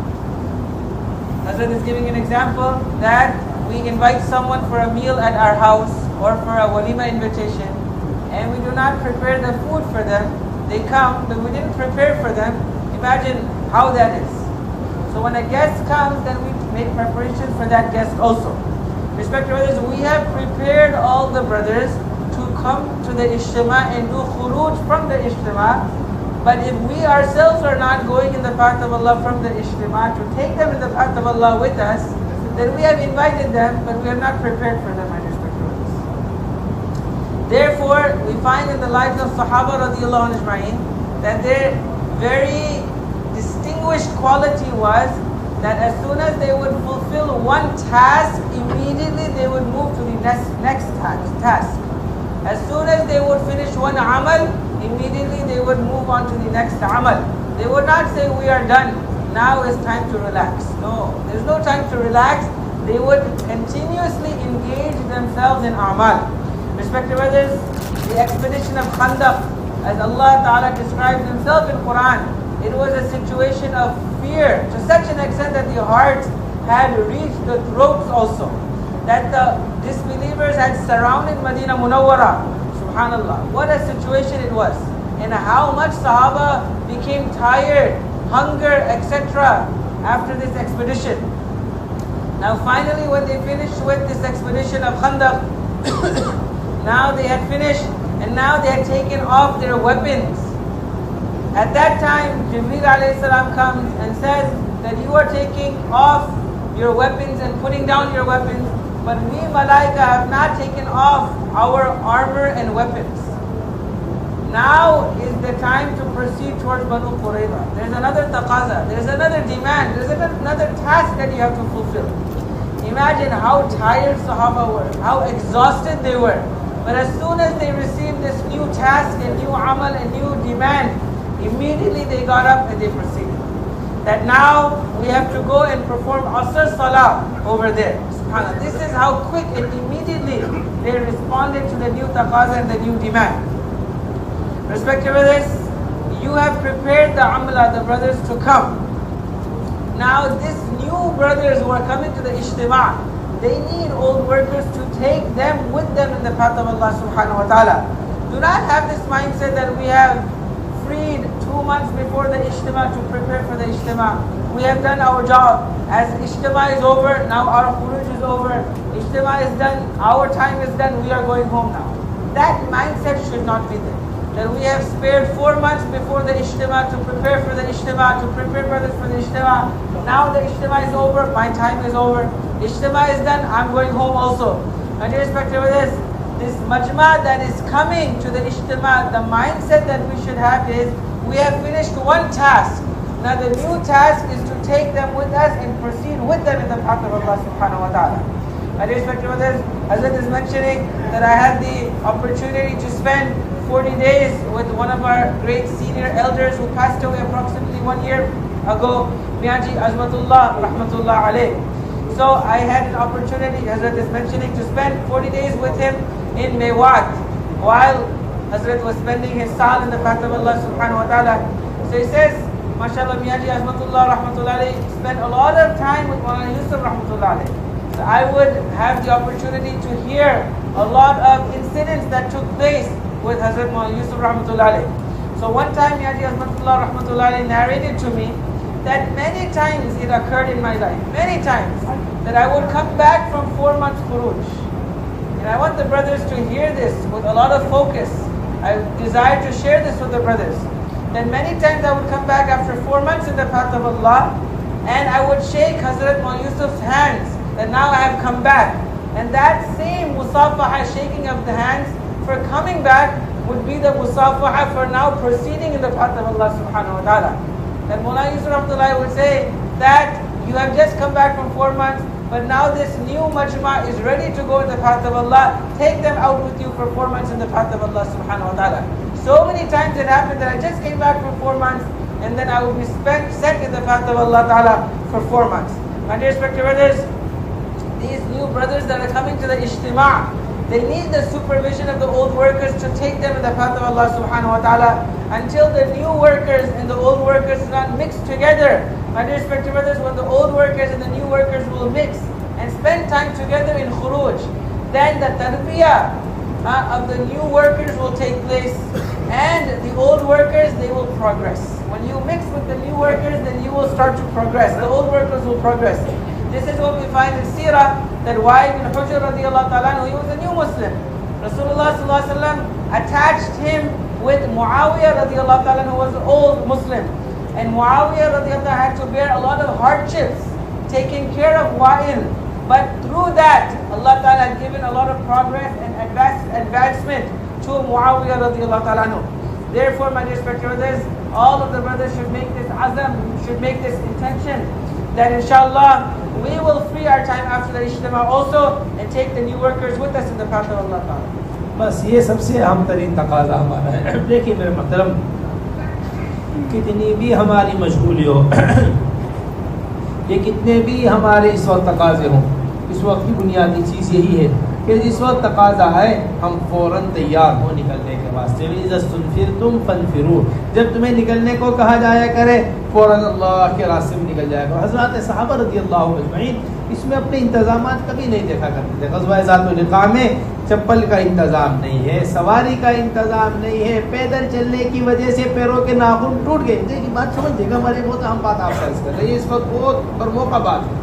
Hazrat is giving an example that we invite someone for a meal at our house. or for a walima invitation, and we do not prepare the food for them, they come, but we didn't prepare for them, imagine how that is. So when a guest comes, then we make preparations for that guest also. Respected brothers, we have prepared all the brothers to come to the ijtema and do khuruj from the ijtema. But if we ourselves are not going in the path of Allah from the ijtema to take them in the path of Allah with us, then we have invited them, but we are not prepared for them, my respected brothers. Therefore, we find in the lives of Sahaba radiallahu anhu that their very distinguished quality was that as soon as they would fulfill one task, immediately they would move to the next task. As soon as they would finish one amal, immediately they would move on to the next amal. They would not say, we are done, now it's time to relax. No, there's no time to relax. They would continuously engage themselves in amal. Respected brothers, the expedition of Khandaq, as Allah Ta'ala describes Himself in Quran, it was a situation of fear to such an extent that the hearts had reached the throats also. That the disbelievers had surrounded Medina Munawwara. Subhanallah, what a situation it was. And how much Sahaba became tired, hunger, etc. after this expedition. Now finally when they finished with this expedition of Khandaq, now they had finished and now they had taken off their weapons. At that time, Jibreel alayhi salam comes and says that you are taking off your weapons and putting down your weapons, but we Malaika have not taken off our armor and weapons. Now is the time to proceed towards Banu Qurayza. There's another taqaza, there's another demand, there's another task that you have to fulfill. Imagine how tired Sahaba were, how exhausted they were. But as soon as they received this new task, a new amal, a new demand, immediately they got up and they proceeded. That now we have to go and perform Asr Salah over there. SubhanAllah. This is how quick and immediately they responded to the new taqaza and the new demand. Respected brothers, you have prepared the amla, the brothers to come. Now these new brothers who are coming to the ijtema, they need old workers to take them with them in the path of Allah subhanahu wa ta'ala. Do not have this mindset that we have freed 2 months before the ijtema to prepare for the ijtema. We have done our job. As ijtema is over, now our khuruj is over. Ijtema is done, our time is done, we are going home now. That mindset should not be there. That we have spared 4 months before the ijtema to prepare for the ijtema, to prepare brothers for the ijtema. Now the ijtema is over, my time is over. Ijtema is done, I'm going home also. And irrespective of this majma that is coming to the ijtema, the mindset that we should have is, we have finished one task. Now the new task is to take them with us and proceed with them in the path of Allah subhanahu wa ta'ala. And irrespective of this, Hazrat is mentioning that I had the opportunity to spend 40 days with one of our great senior elders who passed away approximately 1 year ago, Miyaji Azmatullah Rahmatullah alayh. So I had an opportunity, Hazrat is mentioning, to spend 40 days with him in Mewat while Hazrat was spending his saal in the path of Allah subhanahu wa ta'ala. So he says, MashaAllah, Miyaji Azmatullah Rahmatullah alayh spent a lot of time with MAULANA Yousuf Rahmatullah alayh. So I would have the opportunity to hear a lot of incidents that took place with Hazrat MAULANA Yousuf Rahmatullah alayh. So one time Miyaji Azmatullah Rahmatullah alayh narrated to me that many times it occurred in my life, many times, that I would come back from 4 months khuruj. And I want the brothers to hear this with a lot of focus. I desire to share this with the brothers. That many times I would come back after 4 months in the path of Allah, and I would shake Hazrat MAULANA Yousuf's hands, that now I have come back. And that same musafaha, shaking of the hands for coming back, would be the musafaha for now proceeding in the path of Allah subhanahu wa ta'ala. That MAULANA Yousuf Rahmatullah would say that you have just come back from 4 months, but now this new majma is ready to go in the path of Allah. Take them out with you for 4 months in the path of Allah subhanahu wa ta'ala. So many times it happened that I just came back from 4 months and then I would be sent in the path of Allah ta'ala for 4 months. My dear respected brothers, these new brothers that are coming to the ijtema, they need the supervision of the old workers to take them in the path of Allah subhanahu wa ta'ala until the new workers and the old workers do not mix together. My dear respected brothers, when the old workers and the new workers will mix and spend time together in khuruj, then the tarbiyah of the new workers will take place, and the old workers, they will progress. When you mix with the new workers, then you will start to progress. The old workers will progress. This is what we find in Sirah, that Wa'il bin Hujr radiallahu ta'ala, he was a new Muslim. Rasulullah sallallahu alaihi wasallam attached him with Muawiyah radiallahu ta'ala, who was an old Muslim. And Muawiyah radiallahu ta'ala had to bear a lot of hardships, taking care of Wa'il. But through that, Allah ta'ala had given a lot of progress and advancement to Muawiyah radiallahu ta'ala. Therefore, my dear respected brothers, all of the brothers should make this azam, should make this intention, that inshallah, we will free our time after the ijtema also and take the new workers with us in the path of Allah ta'ala. بس یہ سب سے اہم ترین تقاضا ہمارا ہے. دیکھیے میرے محترم, کتنی بھی ہماری مشغولی ہو, یہ کتنے بھی ہمارے اس وقت تقاضے ہوں, اس وقت کی بنیادی چیز یہی ہے کہ جس وقت تقاضا ہے ہم فوراً تیار ہو نکلنے کے واسطے. اذا استنفرتم فانفروا, جب تمہیں نکلنے کو کہا جایا کرے فوراً اللہ کے راستے میں نکل جایا کرو. حضرات صحابہ رضی اللہ اجمعین اس میں اپنے انتظامات کبھی نہیں دیکھا کرتے تھے. غزوہ ذات الرقاع میں چپل کا انتظام نہیں ہے, سواری کا انتظام نہیں ہے, پیدل چلنے کی وجہ سے پیروں کے ناخن ٹوٹ گئے. یہ بات سمجھ جائے گا, ہمارے بہت اہم بات آپ فرض کر رہے ہیں, اس وقت بہت پرموقع بات ہے.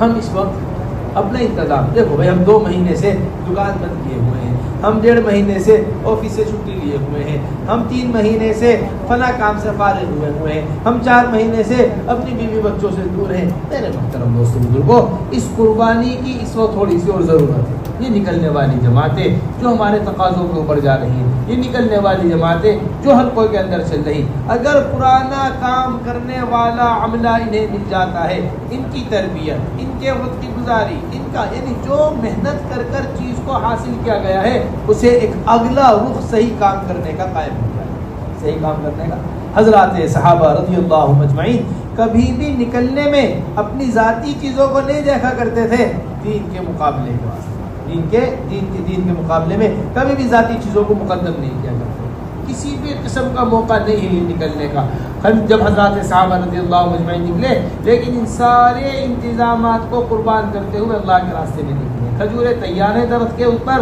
ہم اس وقت اپنا انتظام دیکھو بھائی, ہم 2 مہینے سے دکان بند کیے ہوئے ہیں, ہم 1.5 مہینے سے آفس سے چھٹی لیے ہوئے ہیں, ہم 3 مہینے سے فلاں کام سے فارغ ہوئے ہیں, ہم 4 مہینے سے اپنی بیوی بچوں سے دور ہیں. میرے محترم دوستو بزرگوں, اس قربانی کی اس وقت تھوڑی سی اور ضرورت ہے. یہ نکلنے والی جماعتیں جو ہمارے تقاضوں کے اوپر جا رہی ہیں, یہ نکلنے والی جماعتیں جو حلقوں کے اندر چل رہی, اگر پرانا کام کرنے والا عملہ انہیں مل جاتا ہے, ان کی تربیت, ان کے وقت کی گزاری, ان کا یعنی جو محنت کر کر چیز کو حاصل کیا گیا ہے, اسے ایک اگلا رخ صحیح کام کرنے کا قائم ہو جائے, صحیح کام کرنے کا. حضرات صحابہ رضی اللہ اجمعین کبھی بھی نکلنے میں اپنی ذاتی چیزوں کو نہیں دیکھا کرتے تھے دین کے مقابلے کے واسطے. دین کے مقابلے میں کبھی بھی ذاتی چیزوں کو مقدم نہیں کیا کرتے. کسی بھی قسم کا موقع نہیں ہے نکلنے کا. جب حضرات صحابہ رضی اللہ اجمعین نکلے, لیکن ان سارے انتظامات کو قربان کرتے ہوئے اللہ کے راستے میں نکلے. کھجوریں تیار ہیں درخت کے اوپر,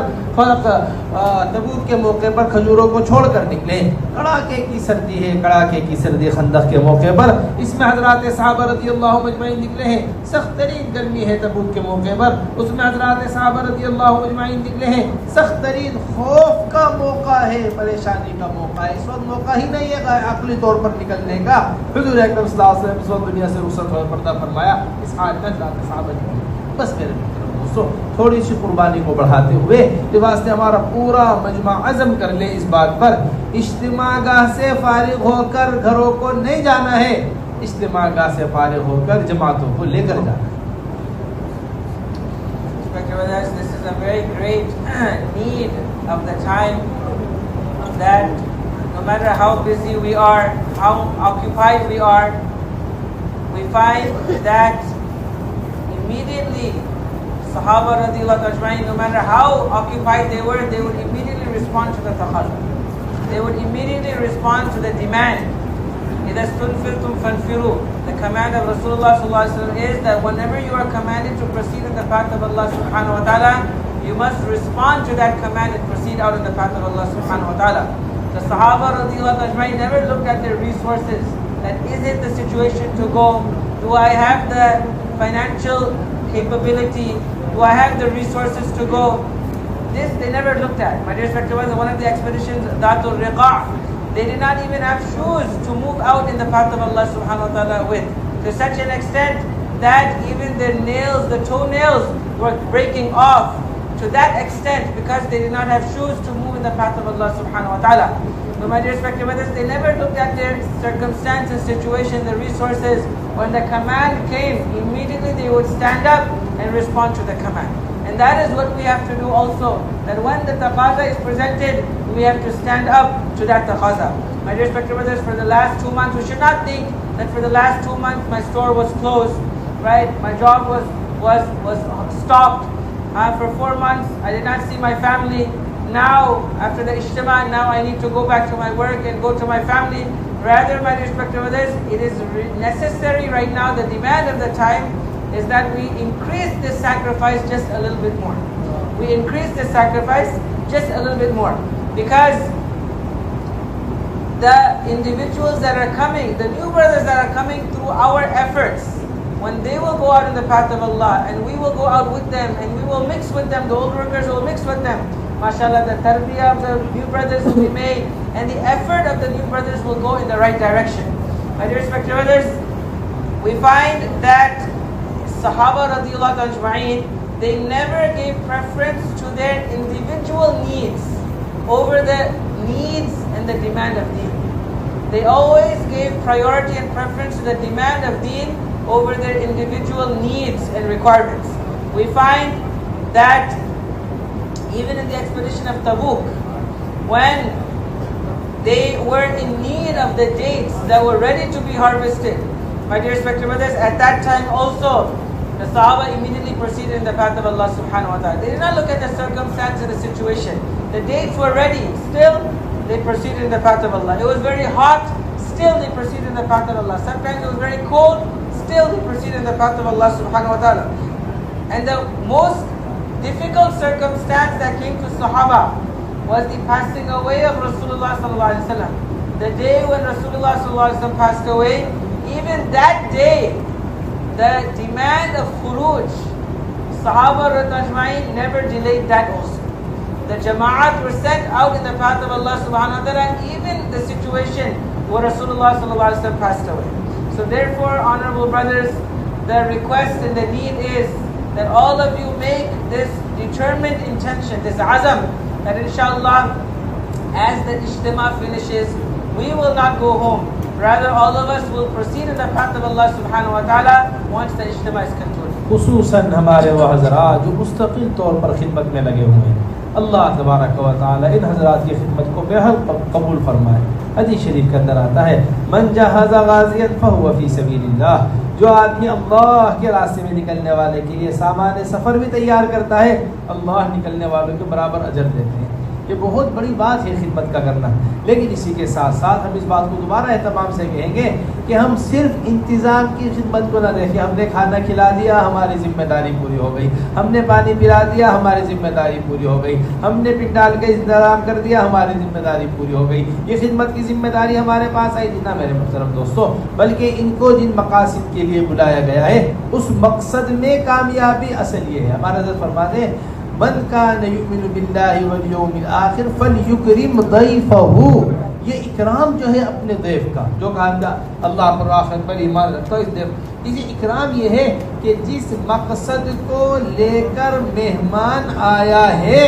تبوک کے موقع پر کھجوروں کو چھوڑ کر نکلے. کڑاکے کی سردی ہے, کڑاکے کی سردی خندق کے موقع پر, اس میں حضرات صحابہ رضی اللہ اجمعین نکلے ہیں. سخت ترین گرمی ہے تبوک کے موقع پر, اس میں حضرات صحابہ رضی اللہ اجمعین نکلے ہیں. سخت ترین خوف کا موقع ہے, پریشانی کا موقع ہے. اس وقت موقع ہی نہیں ہے عقلی طور پر نکلنے کا. حضور اکرم صلی اللہ علیہ وسلم اس وقت دنیا سے رخصت ہوئے, پردہ فرمایا. اس حال میں حضرات صحابہ نکلے. بس میرے دوستو, تھوڑی سی قربانی کو بڑھاتے ہوئے اس واسطے ہمارا پورا مجمع عزم کر لے اس بات پر, اجتماع گاہ سے فارغ ہو کر گھروں کو نہیں جانا ہے, اجتماع گاہ سے فارغ ہو کر جماعتوں کو لے کر جانا ہے. This is a very great need of the time, that no matter how busy we are, how occupied we are, we find that immediately Sahaba radiyallahu ajma'in, no matter how occupied they would immediately respond to the taqaza. They would immediately respond to the demand. إِذَا اسْتُنْفِرْتُمْ فَانْفِرُوا. The command of Rasulullah sallallahu alaihi wasallam is that whenever you are commanded to proceed in the path of Allah subhanahu wa ta'ala, you must respond to that command and proceed out in the path of Allah subhanahu wa ta'ala. The Sahaba radiyallahu ajma'in never looked at their resources, that is it the situation to go? Do I have the financial capability? Do I have the resources to go? This they never looked at. My dear respected ones, one of the expeditions, Dhatul Riqa', they did not even have shoes to move out in the path of Allah subhanahu wa ta'ala with. To such an extent that even their nails, the toenails, were breaking off. To that extent, because they did not have shoes to move in the path of Allah subhanahu wa ta'ala. So my dear respected brothers, they never looked at their circumstances, situation, the resources. When the command came, immediately they would stand up and respond to the command. And that is what we have to do also. That when the taqaza is presented, we have to stand up to that taqaza. My dear respected brothers, for the last 2 months, we should not think that for the last 2 months my store was closed, right? My job was stopped. For 4 months, I did not see my family. Now, after the ijtema, now I need to go back to my work and go to my family. Rather, my respected brothers, it is necessary right now, the demand of the time, is that we increase the sacrifice just a little bit more. We increase the sacrifice just a little bit more. Because the individuals that are coming, the new brothers that are coming through our efforts, when they will go out in the path of Allah and we will go out with them and we will mix with them, the old workers will mix with them, mashallah, the tarbiyah of the new brothers will be made and the effort of the new brothers will go in the right direction. My dear respected brothers, we find that Sahaba radiallahu ajma'in, they never gave preference to their individual needs over the needs and the demand of deen. They always gave priority and preference to the demand of deen over their individual needs and requirements. We find that even in the expedition of Tabuk, when they were in need of the dates that were ready to be harvested, my dear respected brothers, at that time also, the Sahaba immediately proceeded in the path of Allah subhanahu wa ta'ala. They did not look at the circumstance and the situation. The dates were ready, still they proceeded in the path of Allah. It was very hot, still they proceeded in the path of Allah. Sometimes it was very cold, still they proceeded in the path of Allah subhanahu wa ta'ala. And the most difficult circumstance that came to Sahaba was the passing away of Rasulullah sallallahu alaihi wasallam. The day when Rasulullah sallallahu alaihi wasallam passed away, even that day, the demand of khuruj, Sahaba radhiyallahu never delayed that also. The Jama'at were sent out in the path of Allah subhanahu wa ta'ala, even the situation where Rasulullah sallallahu alaihi wasallam passed away. So therefore, honorable brothers, the request and the need is that all of you make this determined intention, this azam, that inshallah, as the ijtema finishes, we will not go home. Rather, all of us will proceed in the path of Allah subhanahu wa ta'ala once the ijtema is concluded. खुसूसन हमारे वो हज़रात जो मुस्तकिल तौर पर खिदमत में लगे हुए हैं, अल्लाह तबारक व तआला इन हज़रात की खिदमत को बेहद कबूल फरमाए। हदीस शरीफ के अंदर आता है, मन जहाज़ा गाज़ियन फहुव फी सबीलिल्लाह, जो आदमी अल्लाह के रास्ते में निकलने वाले के लिए सामान सफ़र भी तैयार करता है, अल्लाह निकलने वालों के बराबर अजर देते हैं। ये बहुत बड़ी बात है खिदमत का करना। लेकिन इसी के साथ साथ हम इस बात को दोबारा एहतमाम से कहेंगे कि हम सिर्फ इंतज़ाम की खिदमत को ना देखें। हमने खाना खिला दिया, हमारी जिम्मेदारी पूरी हो गई। हमने पानी पिला दिया, हमारी जिम्मेदारी पूरी हो गई। हमने पिंडाल का इंतज़ाम कर दिया, हमारी जिम्मेदारी पूरी हो गई। ये खिदमत की जिम्मेदारी हमारे पास आई थी ना मेरे मुहतरम दोस्तों, बल्कि इनको जिन मकासद के लिए बुलाया गया है उस मकसद में कामयाबी असल ये है। हमारा हज़रत फरमाते हैं, मन कान युमिनु बिल्लाहि वल यौमिल आखिर फलयुकरिम दैफहु। ये इकराम जो है अपने दैफ का, जो कहा अल्लाह पर आखिरत पर ईमान रखता है, इस दैफ ये इकराम ये है कि जिस मकसद को लेकर मेहमान आया है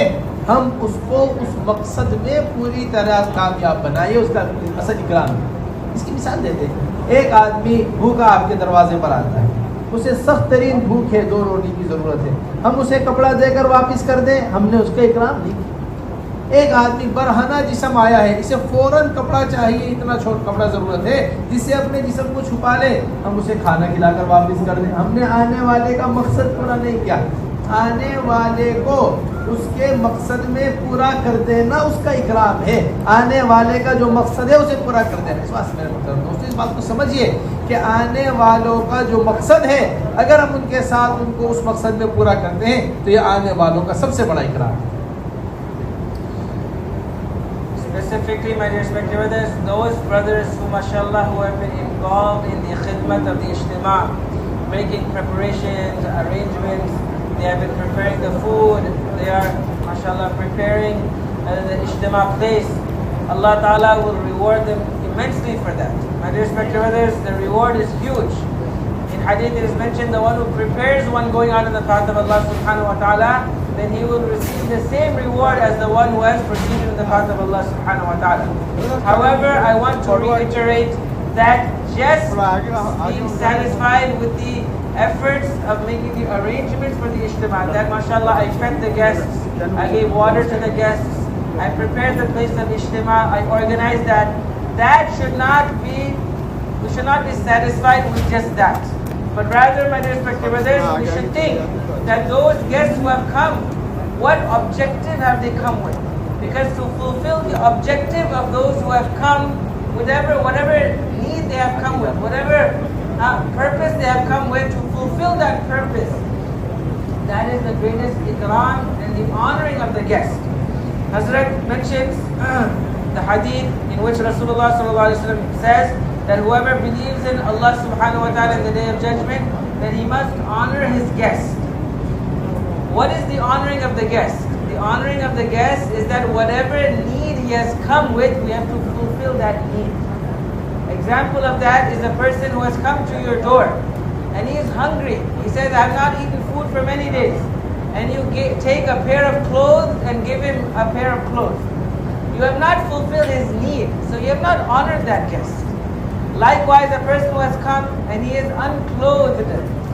हम उसको उस मकसद में पूरी तरह कामयाब बनाए, उसका असल इकराम है। इसकी मिसाल देते हैं, एक आदमी भूखा आपके दरवाजे पर आता है, उसे सख्त तरीन भूख है, 2 रोटी की ज़रूरत है, हम उसे कपड़ा देकर वापस कर दें, हमने उसका इकराम नहीं किया। एक आदमी बरहना जिस्म आया है, इसे फ़ौरन कपड़ा चाहिए, इतना छोटा कपड़ा ज़रूरत है जिससे अपने जिस्म को छुपा ले, हम उसे खाना खिलाकर वापस कर दें, हमने आने वाले का मकसद पूरा नहीं किया। आने वाले को उसके मकसद में पूरा कर देना उसका इकराम है। आने वाले का जो मकसद है उसे पूरा कर देना। इस बात मेरे दोस्तों, इस बात को समझिए कि आने वालों का जो मकसद है, अगर हम उनके साथ उनको उस मकसद में पूरा करते हैं तो ये आने वालों का सबसे बड़ा इकराम है। Specifically, my dear respected brothers, those brothers who, mashallah, who have been involved in the khidmat of the ijtema, making preparations, arrangements, they have been preparing the food, they are, mashallah, preparing the ijtema place. Allah Ta'ala will reward them immensely for that. My dear respected brothers, the reward is huge. In hadith it is mentioned, the one who prepares one going out in the path of Allah subhanahu wa ta'ala, then he will receive the same reward as the one who has proceeded in the path of Allah subhanahu wa ta'ala. However, I want to reiterate that just being satisfied with the efforts of making the arrangements for the ijtema, that mashallah I fed the guests, I gave water to the guests, I prepared the place of ijtema, I organized that, that should not be, we should not be satisfied with just that. But rather, my dear respected brothers, we should think that those guests who have come, what objective have they come with? Because to fulfill the objective of those who have come, whatever need they have come with, whatever purpose they have come with, to fulfill that purpose, mentions the hadith in which Rasulullah sallallahu alaihi wasallam says that whoever believes in Allah subhanahu wa ta'ala in the day of judgment, that he must honor his guest. What is the honoring of the guest? The honoring of the guest is that whatever need he has come with, we have to fulfill that need. Example of that is a person who has come to your door and he is hungry. He says, I have not eaten food for many days. And you take a pair of clothes and give him a pair of clothes. You have not fulfilled his need, so you have not honored that guest. Likewise, a person who has come and he is unclothed,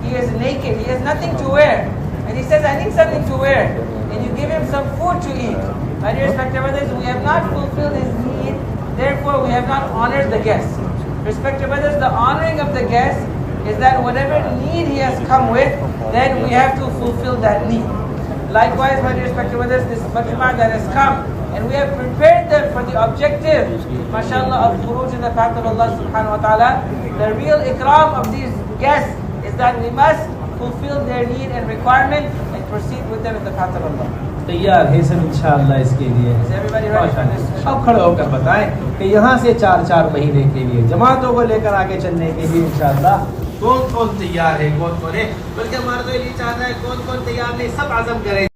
he is naked, he has nothing to wear, and he says, I need something to wear, and you give him some food to eat. My dear respected brothers, we have not fulfilled his need, therefore we have not honored the guest. Respected brothers, the honoring of the guest is that whatever need he has come with, then we have to fulfill that need. Likewise, my dear respected brothers, this majma that has come, and we have prepared them for the objective, mashallah, of khuruj in the path of Allah subhanahu wa ta'ala. The real ikram of these guests is that we must fulfill their need and requirement and proceed with them in the path of Allah. तैयार है सब इंशाअल्लाह इसके लिए। Is everybody ready for this? अब खड़े होकर बताएं कि यहाँ से 4-4 महीने के लिए जमातों को लेकर आगे चलने के लिए इंशाअल्लाह कौन कौन तैयार है, कौन कौन है, बल्कि हमारा तो ये चाहता है कौन कौन तैयार नहीं, सब आज़म करे